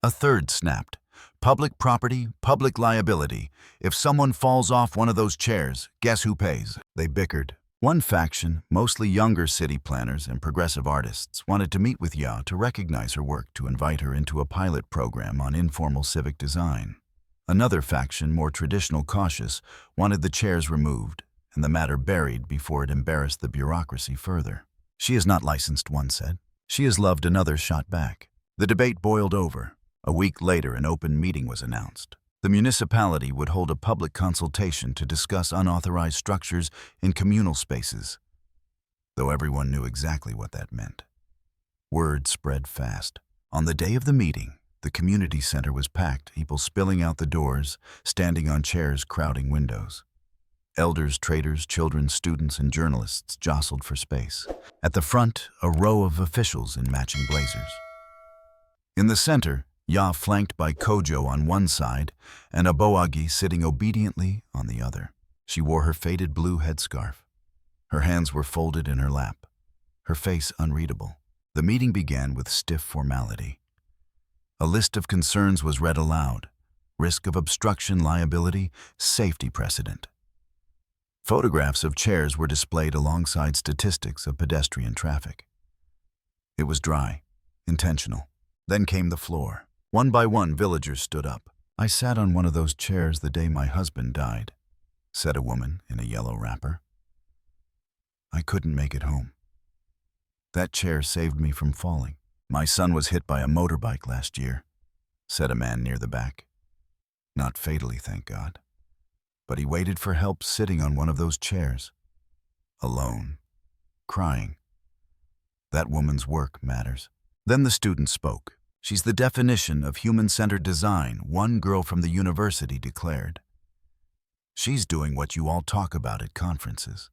A third snapped. "Public property, public liability. If someone falls off one of those chairs, guess who pays?" They bickered. One faction, mostly younger city planners and progressive artists, wanted to meet with Ya to recognize her work, to invite her into a pilot program on informal civic design. Another faction, more traditional, cautious, wanted the chairs removed and the matter buried before it embarrassed the bureaucracy further. "She is not licensed," one said. "She is loved," another shot back. The debate boiled over. A week later, an open meeting was announced. The municipality would hold a public consultation to discuss unauthorized structures in communal spaces, though everyone knew exactly what that meant. Word spread fast. On the day of the meeting, the community center was packed, people spilling out the doors, standing on chairs, crowding windows. Elders, traders, children, students, and journalists jostled for space. At the front, a row of officials in matching blazers. In the center, Ya, flanked by Kojo on one side and a Boagi sitting obediently on the other. She wore her faded blue headscarf. Her hands were folded in her lap, her face unreadable. The meeting began with stiff formality. A list of concerns was read aloud: risk of obstruction, liability, safety precedent. Photographs of chairs were displayed alongside statistics of pedestrian traffic. It was dry, intentional. Then came the floor. One by one, villagers stood up. "I sat on one of those chairs the day my husband died," said a woman in a yellow wrapper. "I couldn't make it home. That chair saved me from falling." "My son was hit by a motorbike last year," said a man near the back. "Not fatally, thank God. But he waited for help sitting on one of those chairs. Alone. Crying. That woman's work matters." Then the student spoke. "She's the definition of human-centered design," one girl from the university declared. "She's doing what you all talk about at conferences.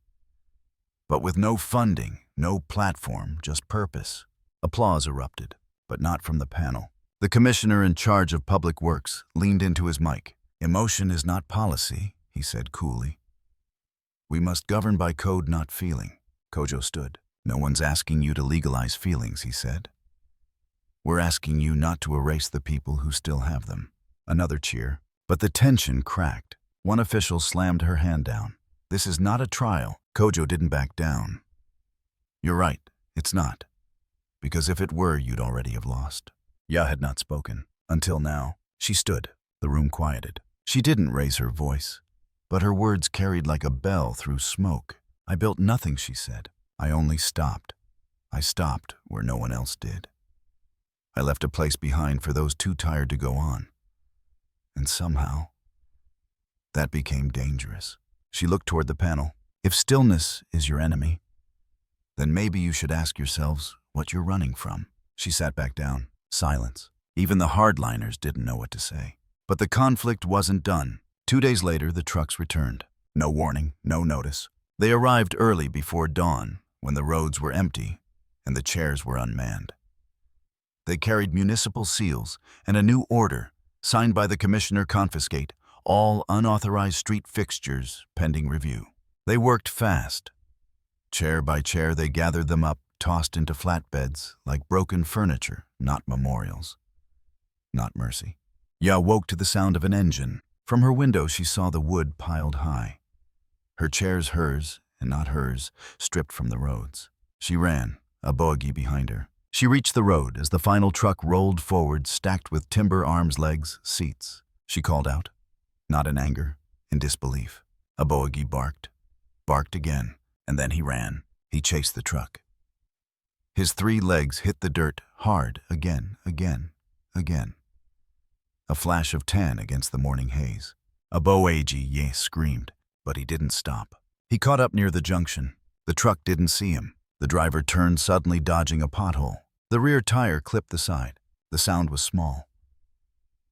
But with no funding, no platform, just purpose." Applause erupted, but not from the panel. The commissioner in charge of public works leaned into his mic. "Emotion is not policy," he said coolly. "We must govern by code, not feeling." Kojo stood. "No one's asking you to legalize feelings," he said. "We're asking you not to erase the people who still have them." Another cheer. But the tension cracked. One official slammed her hand down. "This is not a trial." Kojo didn't back down. "You're right, it's not. Because if it were, you'd already have lost." Ya had not spoken. Until now. She stood. The room quieted. She didn't raise her voice, but her words carried like a bell through smoke. "I built nothing," she said. "I only stopped. I stopped where no one else did. I left a place behind for those too tired to go on. And somehow, that became dangerous." She looked toward the panel. "If stillness is your enemy, then maybe you should ask yourselves what you're running from." She sat back down. Silence. Even the hardliners didn't know what to say. But the conflict wasn't done. 2 days later, the trucks returned. No warning, no notice. They arrived early before dawn, when the roads were empty and the chairs were unmanned. They carried municipal seals and a new order, signed by the commissioner: confiscate all unauthorized street fixtures pending review. They worked fast. Chair by chair, they gathered them up, tossed into flatbeds like broken furniture, not memorials. Not mercy. Ya woke to the sound of an engine. From her window she saw the wood piled high. Her chairs hers, and not hers, stripped from the roads. She ran, a bogie behind her. She reached the road as the final truck rolled forward, stacked with timber arms, legs, seats. She called out, not in anger, in disbelief. A bogie barked again, and then he ran. He chased the truck. His 3 legs hit the dirt hard again. A flash of tan against the morning haze. A bogie screamed, but he didn't stop. He caught up near the junction. The truck didn't see him. The driver turned, suddenly dodging a pothole. The rear tire clipped the side. The sound was small,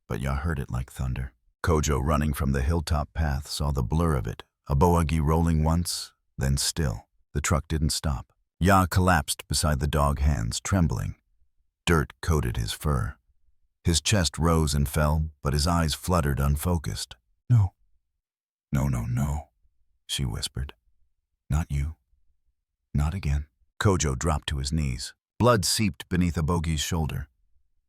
but Ya heard it like thunder. Kojo, running from the hilltop path, saw the blur of it, a bogie rolling once, then still. The truck didn't stop. Ya collapsed beside the dog, hands trembling. Dirt coated his fur. His chest rose and fell, but his eyes fluttered, unfocused. No, she whispered. Not you. Not again. Kojo dropped to his knees. Blood seeped beneath a bogie's shoulder.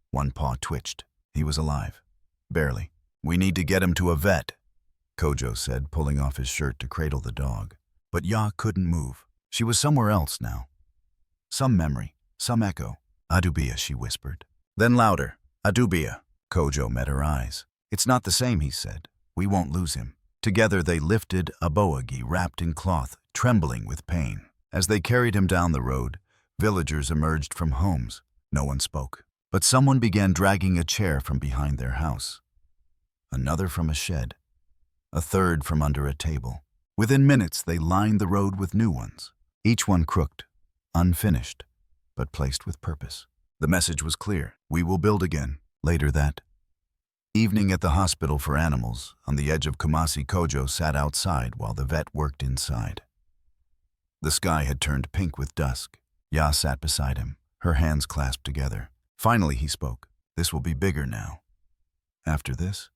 One paw twitched. He was alive. Barely. We need to get him to a vet, Kojo said, pulling off his shirt to cradle the dog. But Ya couldn't move. She was somewhere else now. Some memory, some echo. Adubia, she whispered. Then louder. Adubia. Kojo met her eyes. It's not the same, he said. We won't lose him. Together they lifted a bogie wrapped in cloth, trembling with pain. As they carried him down the road, villagers emerged from homes. No one spoke. But someone began dragging a chair from behind their house. Another from a shed. A third from under a table. Within minutes they lined the road with new ones. Each one crooked, unfinished, but placed with purpose. The message was clear. We will build again. Later that evening at the hospital for animals, on the edge of Kumasi, Kojo sat outside while the vet worked inside. The sky had turned pink with dusk. Ya sat beside him, her hands clasped together. Finally he spoke. This will be bigger now. After this,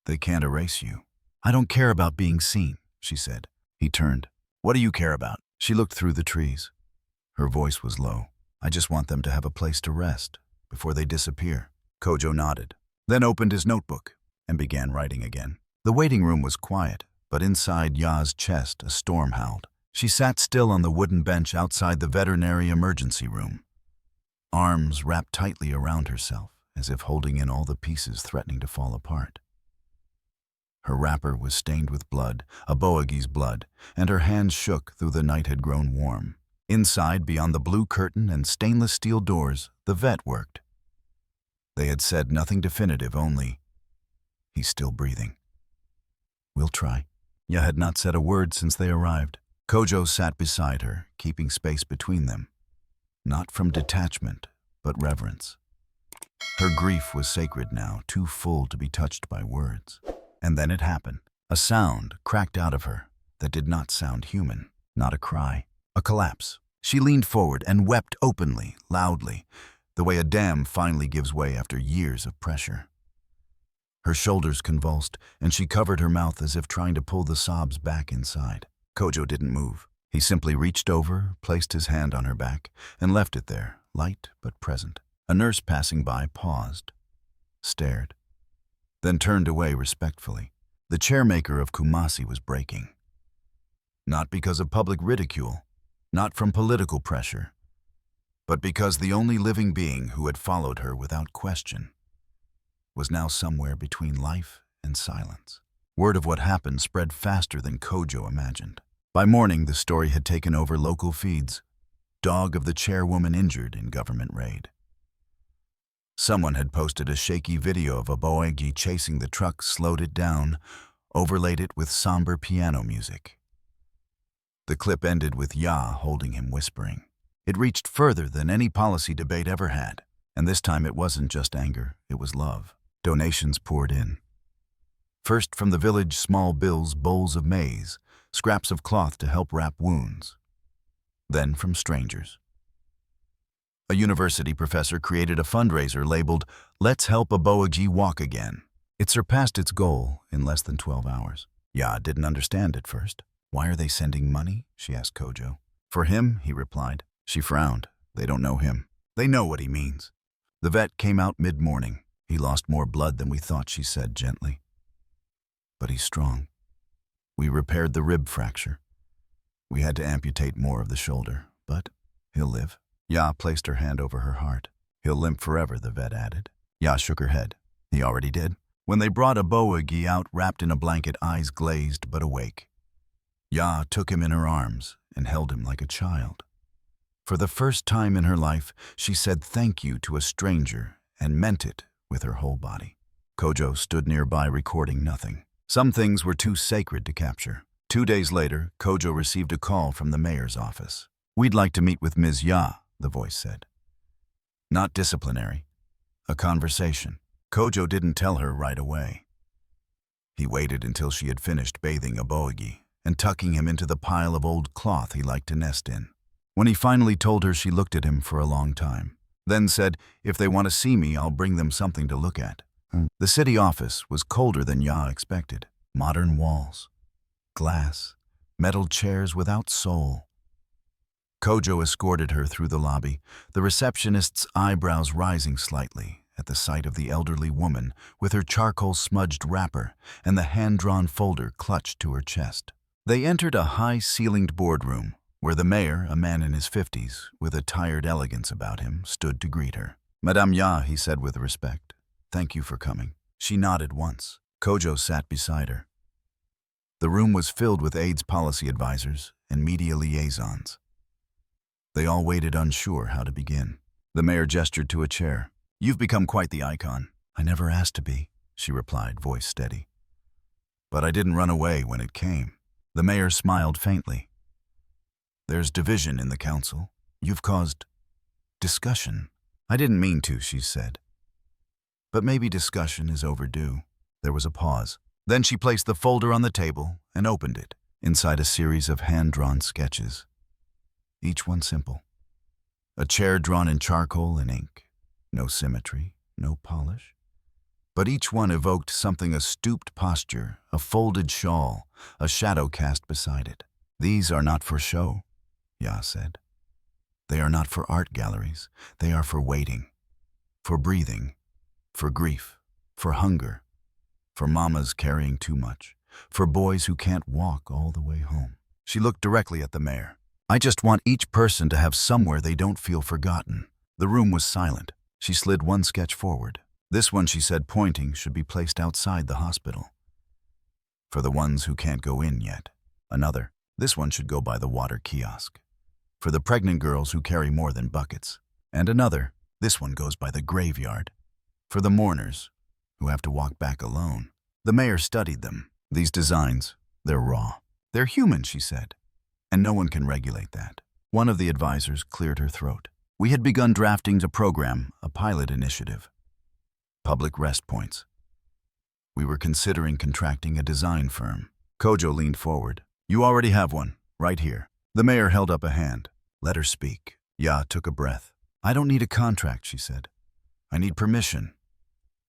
they can't erase you. I don't care about being seen, she said. He turned. What do you care about? She looked through the trees. Her voice was low. I just want them to have a place to rest before they disappear. Kojo nodded, then opened his notebook and began writing again. The waiting room was quiet, but inside Ya's chest a storm howled. She sat still on the wooden bench outside the veterinary emergency room, arms wrapped tightly around herself, as if holding in all the pieces threatening to fall apart. Her wrapper was stained with blood, a bogie's blood, and her hands shook though the night had grown warm. Inside, beyond the blue curtain and stainless steel doors, the vet worked. They had said nothing definitive, only, he's still breathing. We'll try. Ya had not said a word since they arrived. Kojo sat beside her, keeping space between them. Not from detachment, but reverence. Her grief was sacred now, too full to be touched by words. And then it happened. A sound cracked out of her that did not sound human. Not a cry, a collapse. She leaned forward and wept openly, loudly, the way a dam finally gives way after years of pressure. Her shoulders convulsed, and she covered her mouth as if trying to pull the sobs back inside. Kojo didn't move. He simply reached over, placed his hand on her back, and left it there, light but present. A nurse passing by paused, stared, then turned away respectfully. The chairmaker of Kumasi was breaking. Not because of public ridicule, not from political pressure, but because the only living being who had followed her without question was now somewhere between life and silence. Word of what happened spread faster than Kojo imagined. By morning, the story had taken over local feeds. Dog of the chairwoman injured in government raid. Someone had posted a shaky video of a bogie chasing the truck, slowed it down, overlaid it with somber piano music. The clip ended with Ya holding him, whispering. It reached further than any policy debate ever had, and this time it wasn't just anger, it was love. Donations poured in. First from the village, small bills, bowls of maize, scraps of cloth to help wrap wounds. Then from strangers. A university professor created a fundraiser labeled, "Let's Help a Bogie Walk Again." It surpassed its goal in less than 12 hours. Ya didn't understand at first. Why are they sending money? She asked Kojo. For him, he replied. She frowned. They don't know him. They know what he means. The vet came out mid-morning. He lost more blood than we thought, she said gently. but he's strong. We repaired the rib fracture. We had to amputate more of the shoulder, but he'll live. Ya placed her hand over her heart. He'll limp forever, the vet added. Ya shook her head. He already did. When they brought Aboagi out wrapped in a blanket, eyes glazed but awake, Ya took him in her arms and held him like a child. For the first time in her life, she said thank you to a stranger and meant it with her whole body. Kojo stood nearby recording nothing. Some things were too sacred to capture. 2 days later, Kojo received a call from the mayor's office. We'd like to meet with Ms. Ya, the voice said. Not disciplinary. A conversation. Kojo didn't tell her right away. He waited until she had finished bathing Aboagi and tucking him into the pile of old cloth he liked to nest in. When he finally told her, she looked at him for a long time, then said, if they want to see me, I'll bring them something to look at. The city office was colder than Ya expected. Modern walls, glass, metal chairs without soul. Kojo escorted her through the lobby, the receptionist's eyebrows rising slightly at the sight of the elderly woman with her charcoal-smudged wrapper and the hand-drawn folder clutched to her chest. They entered a high-ceilinged boardroom where the mayor, a man in his 50s, with a tired elegance about him, stood to greet her. Madame Ya, he said with respect, thank you for coming. She nodded once. Kojo sat beside her. The room was filled with AIDS policy advisors and media liaisons. They all waited unsure how to begin. The mayor gestured to a chair. You've become quite the icon. I never asked to be, she replied, voice steady. But I didn't run away when it came. The mayor smiled faintly. There's division in the council. You've caused discussion. I didn't mean to, she said. But maybe discussion is overdue. There was a pause. Then she placed the folder on the table and opened it, inside a series of hand-drawn sketches. Each one simple. A chair drawn in charcoal and ink. No symmetry, no polish. But each one evoked something: a stooped posture, a folded shawl, a shadow cast beside it. These are not for show, Ya said. They are not for art galleries. They are for waiting, for breathing, for grief, for hunger, for mamas carrying too much, for boys who can't walk all the way home. She looked directly at the mayor. I just want each person to have somewhere they don't feel forgotten. The room was silent. She slid one sketch forward. This one, she said, pointing, should be placed outside the hospital. For the ones who can't go in yet. Another. This one should go by the water kiosk. For the pregnant girls who carry more than buckets. And another. This one goes by the graveyard. For the mourners who have to walk back alone. The mayor studied them. These designs, they're raw. They're human, she said. And no one can regulate that. One of the advisors cleared her throat. We had begun drafting a program, a pilot initiative. Public rest points. We were considering contracting a design firm. Kojo leaned forward. You already have one, right here. The mayor held up a hand. Let her speak. Ya took a breath. I don't need a contract, she said. I need permission.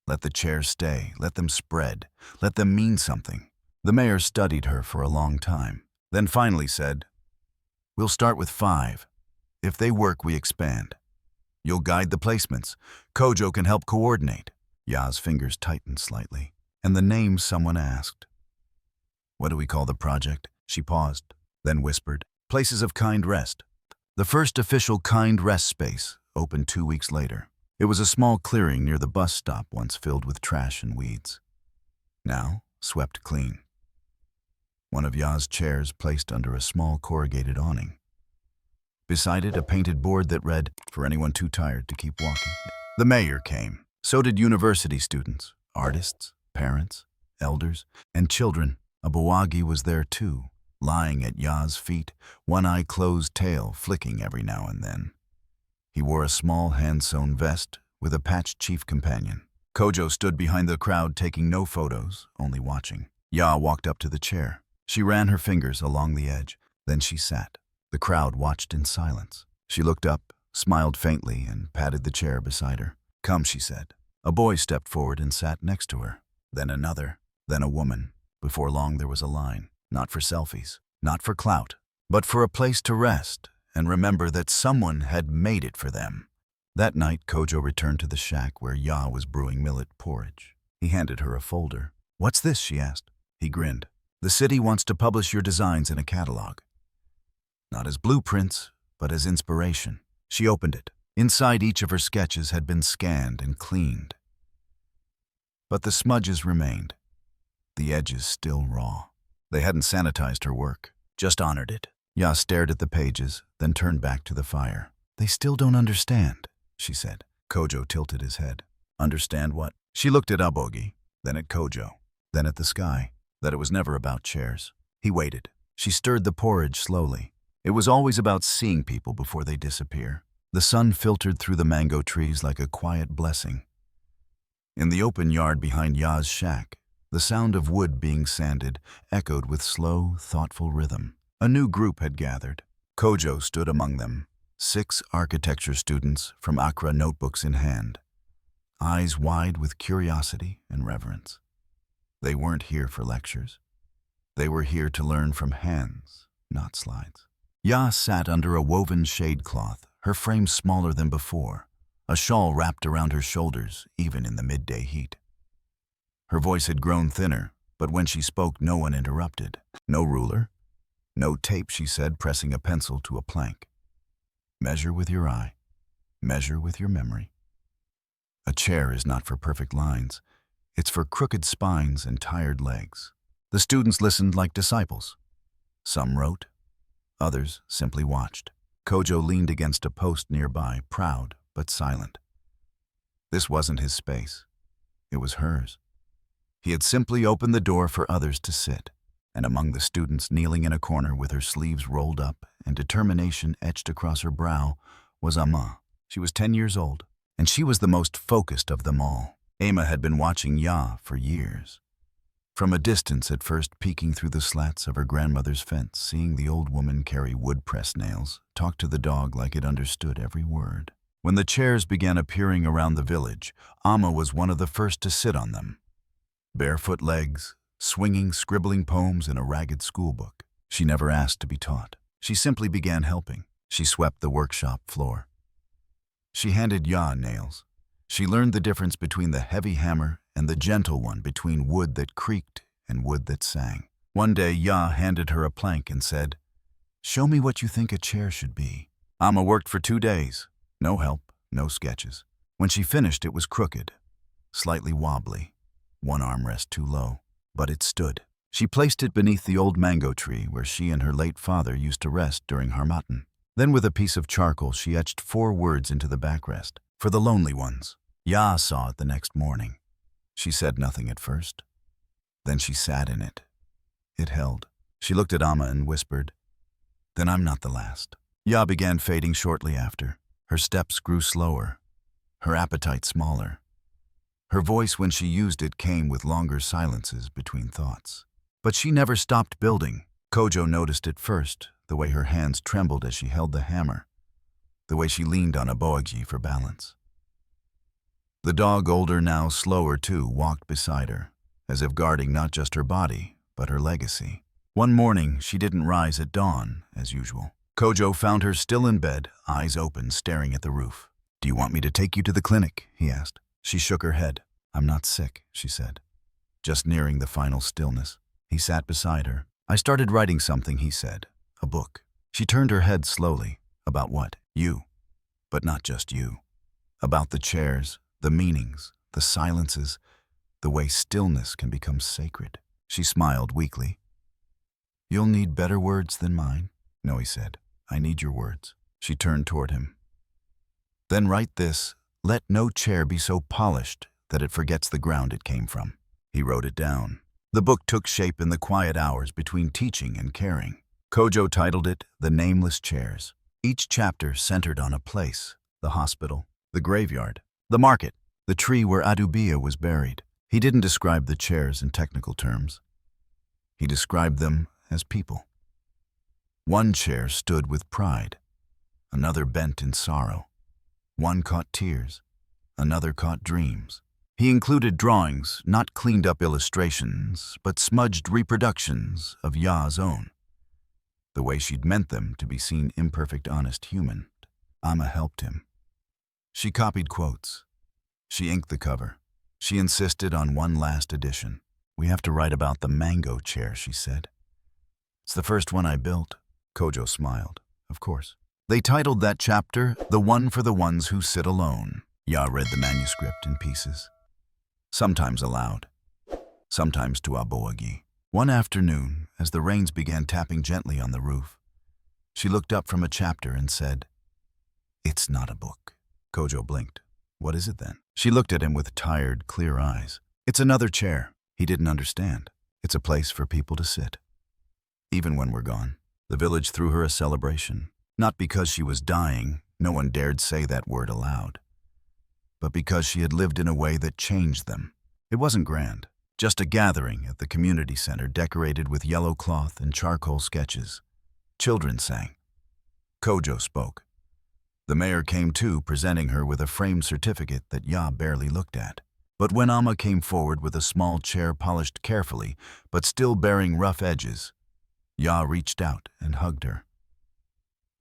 Let the chairs stay. Let them spread. Let them mean something. The mayor studied her for a long time, then finally said, We'll start with 5. If they work, we expand. You'll guide the placements. Kojo can help coordinate. Ya's fingers tightened slightly, and the name someone asked. What do we call the project? She paused, then whispered, Places of Kind Rest. The first official Kind Rest space opened 2 weeks later. It was a small clearing near the bus stop, once filled with trash and weeds. Now, swept clean. One of Ya's chairs placed under a small corrugated awning. Beside it, a painted board that read, For anyone too tired to keep walking. The mayor came. So did university students, artists, parents, elders, and children. Aboagi was there too, lying at Ya's feet, one eye closed, tail flicking every now and then. He wore a small hand-sewn vest with a patched chief companion. Kojo stood behind the crowd, taking no photos, only watching. Ya walked up to the chair. She ran her fingers along the edge. Then she sat. The crowd watched in silence. She looked up, smiled faintly, and patted the chair beside her. Come, she said. A boy stepped forward and sat next to her. Then another. Then a woman. Before long there was a line. Not for selfies. Not for clout. But for a place to rest and remember that someone had made it for them. That night, Kojo returned to the shack where Ya was brewing millet porridge. He handed her a folder. What's this? She asked. He grinned. "The city wants to publish your designs in a catalog. Not as blueprints, but as inspiration." She opened it. Inside, each of her sketches had been scanned and cleaned. But the smudges remained, the edges still raw. They hadn't sanitized her work, just honored it. Ya stared at the pages, then turned back to the fire. "They still don't understand," she said. Kojo tilted his head. "Understand what?" She looked at Abogi, then at Kojo, then at the sky, that it was never about chairs. He waited. She stirred the porridge slowly. It was always about seeing people before they disappear. The sun filtered through the mango trees like a quiet blessing. In the open yard behind Ya's shack, the sound of wood being sanded echoed with slow, thoughtful rhythm. A new group had gathered. Kojo stood among them, 6 architecture students from Accra, notebooks in hand, eyes wide with curiosity and reverence. They weren't here for lectures. They were here to learn from hands, not slides. Ya sat under a woven shade cloth, her frame smaller than before, a shawl wrapped around her shoulders, even in the midday heat. Her voice had grown thinner, but when she spoke, no one interrupted. "No ruler, no tape," she said, pressing a pencil to a plank. "Measure with your eye. Measure with your memory. A chair is not for perfect lines. It's for crooked spines and tired legs." The students listened like disciples. Some wrote. Others simply watched. Kojo leaned against a post nearby, proud but silent. This wasn't his space. It was hers. He had simply opened the door for others to sit, and among the students kneeling in a corner with her sleeves rolled up and determination etched across her brow was Amma. She was 10 years old, and she was the most focused of them all. Ama had been watching Ya for years. From a distance, at first peeking through the slats of her grandmother's fence, seeing the old woman carry wood-press nails, talk to the dog like it understood every word. When the chairs began appearing around the village, Amma was one of the first to sit on them. Barefoot legs, swinging, scribbling poems in a ragged schoolbook. She never asked to be taught. She simply began helping. She swept the workshop floor. She handed Ya nails. She learned the difference between the heavy hammer and the gentle one, between wood that creaked and wood that sang. One day, Ya handed her a plank and said, "Show me what you think a chair should be." Amma worked for 2 days. No help, no sketches. When she finished, it was crooked, slightly wobbly, one armrest too low, but it stood. She placed it beneath the old mango tree where she and her late father used to rest during Harmattan. Then with a piece of charcoal, she etched 4 words into the backrest. "For the lonely ones." Ya saw it the next morning. She said nothing at first. Then she sat in it. It held. She looked at Amma and whispered, "Then I'm not the last." Ya began fading shortly after. Her steps grew slower, her appetite smaller. Her voice, when she used it, came with longer silences between thoughts. But she never stopped building. Kojo noticed it first, the way her hands trembled as she held the hammer, the way she leaned on a boagi for balance. The dog, older now, slower too, walked beside her, as if guarding not just her body, but her legacy. One morning, she didn't rise at dawn, as usual. Kojo found her still in bed, eyes open, staring at the roof. "Do you want me to take you to the clinic?" he asked. She shook her head. "I'm not sick," she said, just nearing the final stillness. He sat beside her. "I started writing something," he said. "A book." She turned her head slowly. "About what?" "You. But not just you. About the chairs, the meanings, the silences, the way stillness can become sacred." She smiled weakly. "You'll need better words than mine." "No," he said. "I need your words." She turned toward him. "Then write this: let no chair be so polished that it forgets the ground it came from." He wrote it down. The book took shape in the quiet hours between teaching and caring. Kojo titled it The Nameless Chairs. Each chapter centered on a place: the hospital, the graveyard, the market, the tree where Adubia was buried. He didn't describe the chairs in technical terms. He described them as people. One chair stood with pride. Another bent in sorrow. One caught tears. Another caught dreams. He included drawings, not cleaned-up illustrations, but smudged reproductions of Ya's own, the way she'd meant them to be seen: imperfect, honest, human. Amma helped him. She copied quotes. She inked the cover. She insisted on one last edition. We have to write about the mango chair, she said. It's the first one I built. Kojo smiled. Of course. They titled that chapter, The One for the Ones Who Sit Alone. Ya read the manuscript in pieces. Sometimes aloud. Sometimes to Aboagi. One afternoon, as the rains began tapping gently on the roof, she looked up from a chapter and said, "It's not a book." Kojo blinked. "What is it then?" She looked at him with tired, clear eyes. "It's another chair." He didn't understand. "It's a place for people to sit. Even when we're gone." The village threw her a celebration. Not because she was dying, no one dared say that word aloud, but because she had lived in a way that changed them. It wasn't grand, just a gathering at the community center decorated with yellow cloth and charcoal sketches. Children sang. Kojo spoke. The mayor came too, presenting her with a framed certificate that Ya barely looked at. But when Amma came forward with a small chair polished carefully, but still bearing rough edges, Ya reached out and hugged her.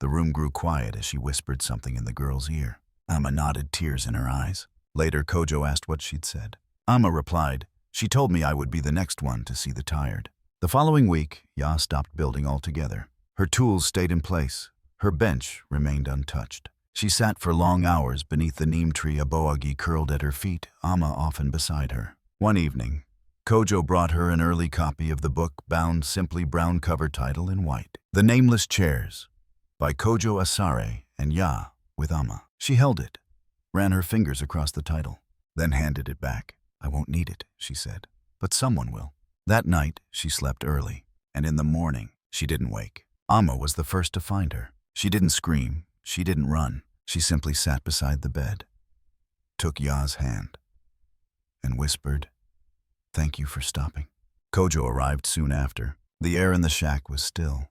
The room grew quiet as she whispered something in the girl's ear. Amma nodded, tears in her eyes. Later, Kojo asked what she'd said. Amma replied, "She told me I would be the next one to see the tired." The following week, Ya stopped building altogether. Her tools stayed in place. Her bench remained untouched. She sat for long hours beneath the neem tree, Aboagi curled at her feet, Amma often beside her. One evening, Kojo brought her an early copy of the book, bound simply brown cover title in white. The Nameless Chairs, by Kojo Asare and Ya with Amma. She held it, ran her fingers across the title, then handed it back. "I won't need it," she said, "but someone will." That night, she slept early, and in the morning, she didn't wake. Amma was the first to find her. She didn't scream, she didn't run. She simply sat beside the bed, took Ya's hand, and whispered, "Thank you for stopping." Kojo arrived soon after. The air in the shack was still.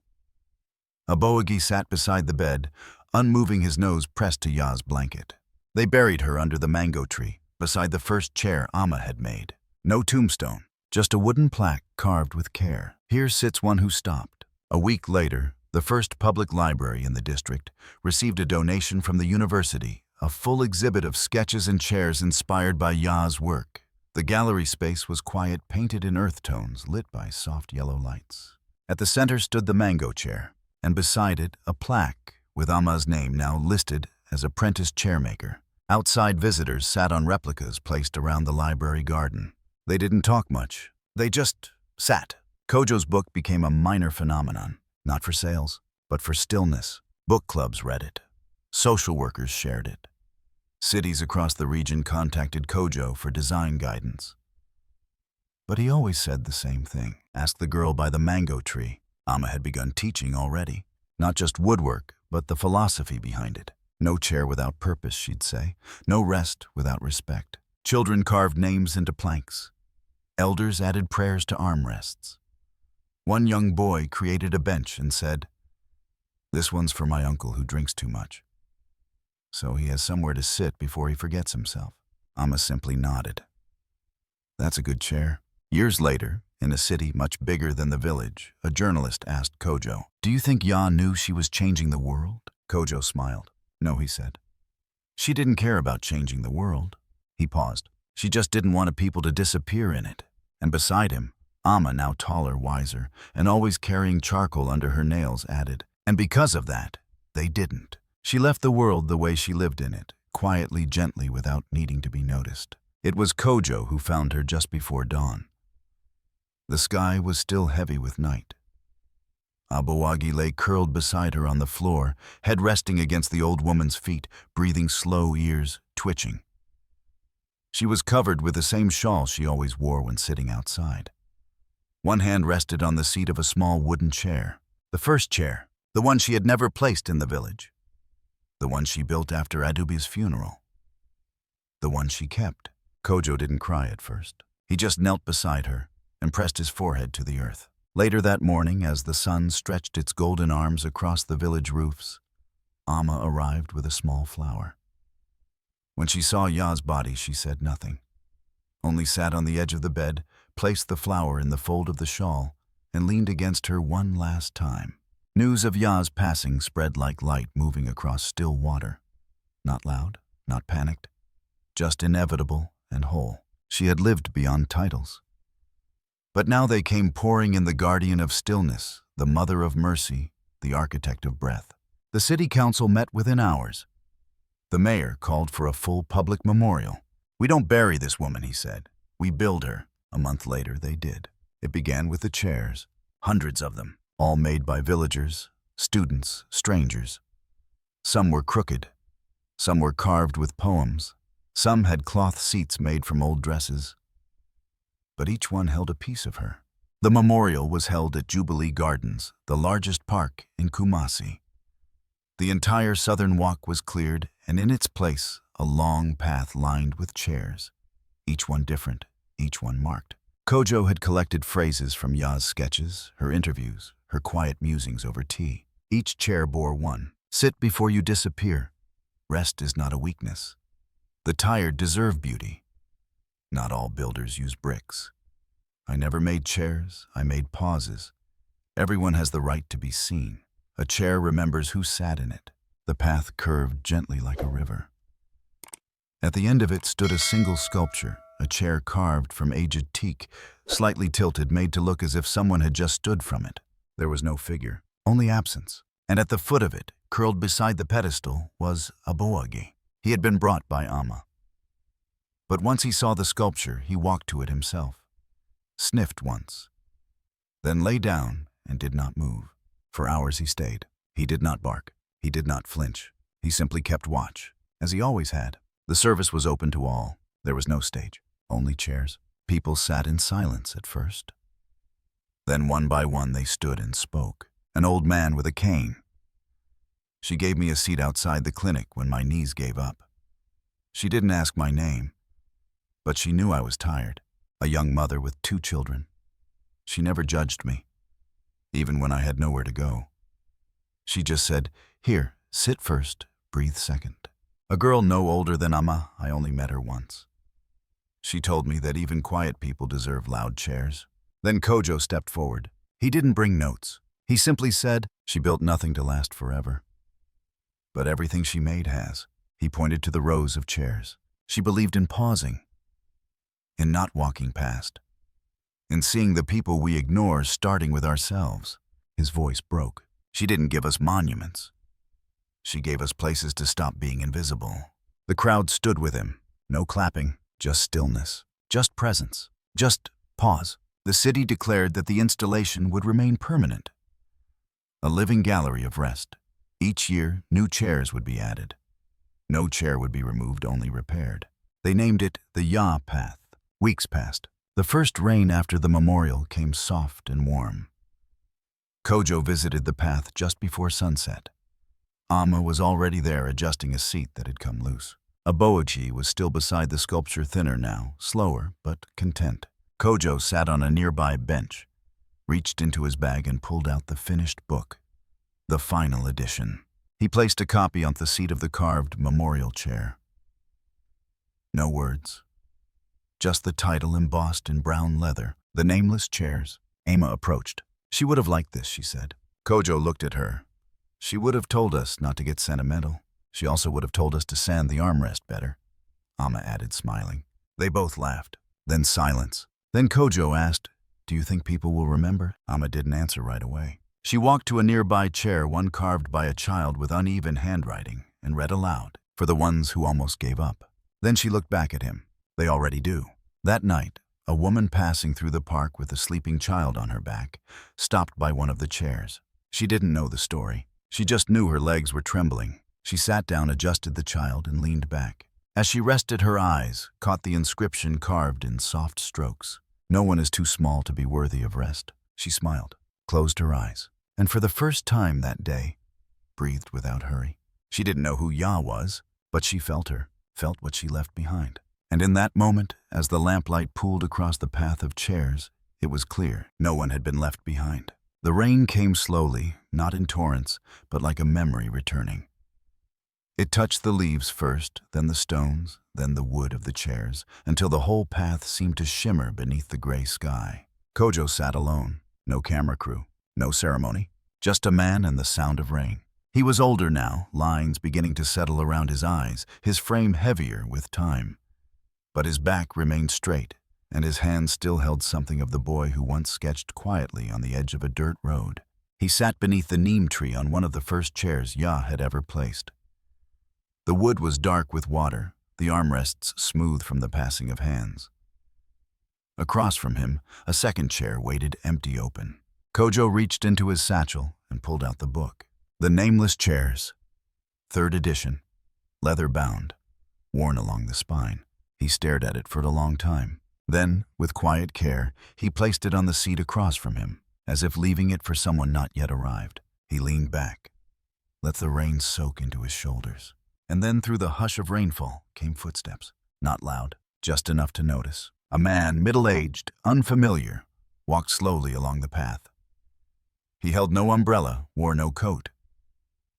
Aboagi sat beside the bed, unmoving, his nose pressed to Ya's blanket. They buried her under the mango tree, beside the first chair Amma had made. No tombstone, just a wooden plaque carved with care. "Here sits one who stopped." A week later, the first public library in the district received a donation from the university, a full exhibit of sketches and chairs inspired by Ya's work. The gallery space was quiet, painted in earth tones, lit by soft yellow lights. At the center stood the mango chair, and beside it a plaque with Amma's name now listed as apprentice chairmaker. Outside visitors sat on replicas placed around the library garden. They didn't talk much. They just sat. Kojo's book became a minor phenomenon, not for sales, but for stillness. Book clubs read it. Social workers shared it. Cities across the region contacted Kojo for design guidance. But he always said the same thing. Ask the girl by the mango tree. Amma had begun teaching already. Not just woodwork, but the philosophy behind it. No chair without purpose, she'd say. No rest without respect. Children carved names into planks. Elders added prayers to armrests. One young boy created a bench and said, "This one's for my uncle who drinks too much, so he has somewhere to sit before he forgets himself." Amma simply nodded. "That's a good chair." Years later, in a city much bigger than the village, a journalist asked Kojo, "Do you think Ya knew she was changing the world?" Kojo smiled. "No," he said. "She didn't care about changing the world." He paused. "She just didn't want people to disappear in it." And beside him, Amma, now taller, wiser, and always carrying charcoal under her nails, added, "And because of that, they didn't." She left the world the way she lived in it, quietly, gently, without needing to be noticed. It was Kojo who found her just before dawn. The sky was still heavy with night. Aboagi lay curled beside her on the floor, head resting against the old woman's feet, breathing slow, ears twitching. She was covered with the same shawl she always wore when sitting outside. One hand rested on the seat of a small wooden chair. The first chair, the one she had never placed in the village. The one she built after Adubi's funeral. The one she kept. Kojo didn't cry at first. He just knelt beside her and pressed his forehead to the earth. Later that morning, as the sun stretched its golden arms across the village roofs, Amma arrived with a small flower. When she saw Ya's body, she said nothing, only sat on the edge of the bed, placed the flower in the fold of the shawl, and leaned against her one last time. News of Ya's passing spread like light moving across still water. Not loud, not panicked, just inevitable and whole. She had lived beyond titles. But now they came pouring in, the guardian of stillness, the mother of mercy, the architect of breath. The city council met within hours. The mayor called for a full public memorial. "We don't bury this woman," he said. "We build her." A month later, they did. It began with the chairs, hundreds of them, all made by villagers, students, strangers. Some were crooked. Some were carved with poems. Some had cloth seats made from old dresses. But each one held a piece of her. The memorial was held at Jubilee Gardens, the largest park in Kumasi. The entire southern walk was cleared, and in its place, a long path lined with chairs. Each one different, each one marked. Kojo had collected phrases from Ya's sketches, her interviews, her quiet musings over tea. Each chair bore one. "Sit before you disappear. Rest is not a weakness. The tired deserve beauty. Not all builders use bricks. I never made chairs, I made pauses. Everyone has the right to be seen. A chair remembers who sat in it." The path curved gently like a river. At the end of it stood a single sculpture, a chair carved from aged teak, slightly tilted, made to look as if someone had just stood from it. There was no figure, only absence. And at the foot of it, curled beside the pedestal, was a boagi. He had been brought by Amma. But once he saw the sculpture, he walked to it himself, sniffed once, then lay down and did not move. For hours he stayed. He did not bark. He did not flinch. He simply kept watch, as he always had. The service was open to all. There was no stage, only chairs. People sat in silence at first. Then one by one they stood and spoke. An old man with a cane. She gave me a seat outside the clinic when my knees gave up. She didn't ask my name, but she knew I was tired. A young mother with 2 children. She never judged me, even when I had nowhere to go. She just said, "Here, sit first, breathe second." A girl no older than Amma, I only met her once. She told me that even quiet people deserve loud chairs. Then Kojo stepped forward. He didn't bring notes. He simply said, "She built nothing to last forever. But everything she made has." He pointed to the rows of chairs. She believed in pausing, in not walking past, in seeing the people we ignore, starting with ourselves. His voice broke. She didn't give us monuments. She gave us places to stop being invisible. The crowd stood with him. No clapping, just stillness, just presence, just pause. The city declared that the installation would remain permanent. A living gallery of rest. Each year, new chairs would be added. No chair would be removed, only repaired. They named it the Ya Path. Weeks passed. The first rain after the memorial came soft and warm. Kojo visited the path just before sunset. Amma was already there, adjusting a seat that had come loose. A boagi was still beside the sculpture, thinner now, slower, but content. Kojo sat on a nearby bench, reached into his bag and pulled out the finished book, the final edition. He placed a copy on the seat of the carved memorial chair. No words, just the title embossed in brown leather, "The Nameless Chairs." Amma approached. "She would have liked this," she said. Kojo looked at her. "She would have told us not to get sentimental. She also would have told us to sand the armrest better," Amma added, smiling. They both laughed. Then silence. Then Kojo asked, "Do you think people will remember?" Amma didn't answer right away. She walked to a nearby chair, one carved by a child with uneven handwriting, and read aloud, "For the ones who almost gave up." Then she looked back at him. They already do. That night, a woman passing through the park with a sleeping child on her back stopped by one of the chairs. She didn't know the story. She just knew her legs were trembling. She sat down, adjusted the child, and leaned back. As she rested, her eyes caught the inscription carved in soft strokes. "No one is too small to be worthy of rest." She smiled, closed her eyes, and for the first time that day, breathed without hurry. She didn't know who Ya was, but she felt her, felt what she left behind. And in that moment, as the lamplight pooled across the path of chairs, it was clear no one had been left behind. The rain came slowly, not in torrents, but like a memory returning. It touched the leaves first, then the stones, then the wood of the chairs, until the whole path seemed to shimmer beneath the gray sky. Kojo sat alone, no camera crew, no ceremony, just a man and the sound of rain. He was older now, lines beginning to settle around his eyes, his frame heavier with time. But his back remained straight, and his hand still held something of the boy who once sketched quietly on the edge of a dirt road. He sat beneath the neem tree on one of the first chairs Ya had ever placed. The wood was dark with water, the armrests smooth from the passing of hands. Across from him, a second chair waited empty open. Kojo reached into his satchel and pulled out the book. The Nameless Chairs, 3rd edition, leather-bound, worn along the spine. He stared at it for a long time. Then, with quiet care, he placed it on the seat across from him, as if leaving it for someone not yet arrived. He leaned back, let the rain soak into his shoulders. And then through the hush of rainfall came footsteps, not loud, just enough to notice. A man, middle-aged, unfamiliar, walked slowly along the path. He held no umbrella, wore no coat.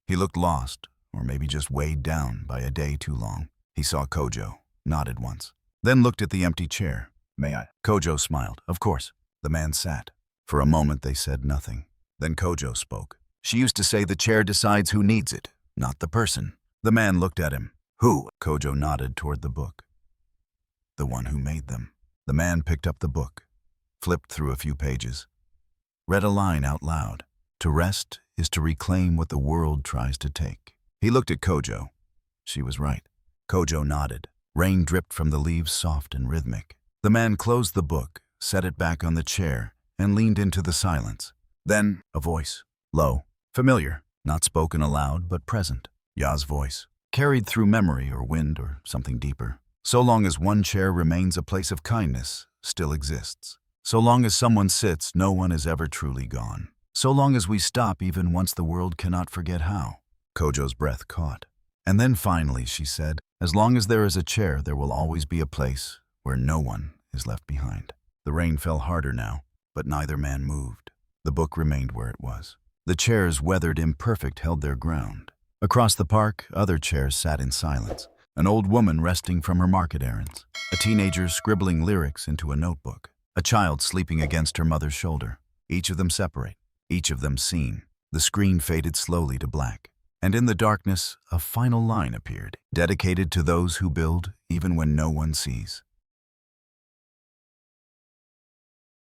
He looked lost, or maybe just weighed down by a day too long. He saw Kojo, nodded once, then looked at the empty chair. "May I?" Kojo smiled. "Of course." The man sat. For a moment they said nothing. Then Kojo spoke. "She used to say the chair decides who needs it, not the person." The man looked at him. "Who?" Kojo nodded toward the book. "The one who made them." The man picked up the book, flipped through a few pages, read a line out loud. "To rest is to reclaim what the world tries to take." He looked at Kojo. She was right. Kojo nodded. Rain dripped from the leaves, soft and rhythmic. The man closed the book, set it back on the chair, and leaned into the silence. Then a voice, low, familiar, not spoken aloud but present. Ya's voice, carried through memory or wind or something deeper. So long as one chair remains a place of kindness, still exists. So long as someone sits, no one is ever truly gone. So long as we stop even once the world cannot forget how. Kojo's breath caught. And then finally she said, "As long as there is a chair, there will always be a place where no one is left behind." The rain fell harder now, but neither man moved. The book remained where it was. The chairs, weathered imperfect, held their ground. Across the park, other chairs sat in silence. An old woman resting from her market errands. A teenager scribbling lyrics into a notebook. A child sleeping against her mother's shoulder. Each of them separate, each of them seen. The screen faded slowly to black. And in the darkness, a final line appeared, dedicated to those who build even when no one sees.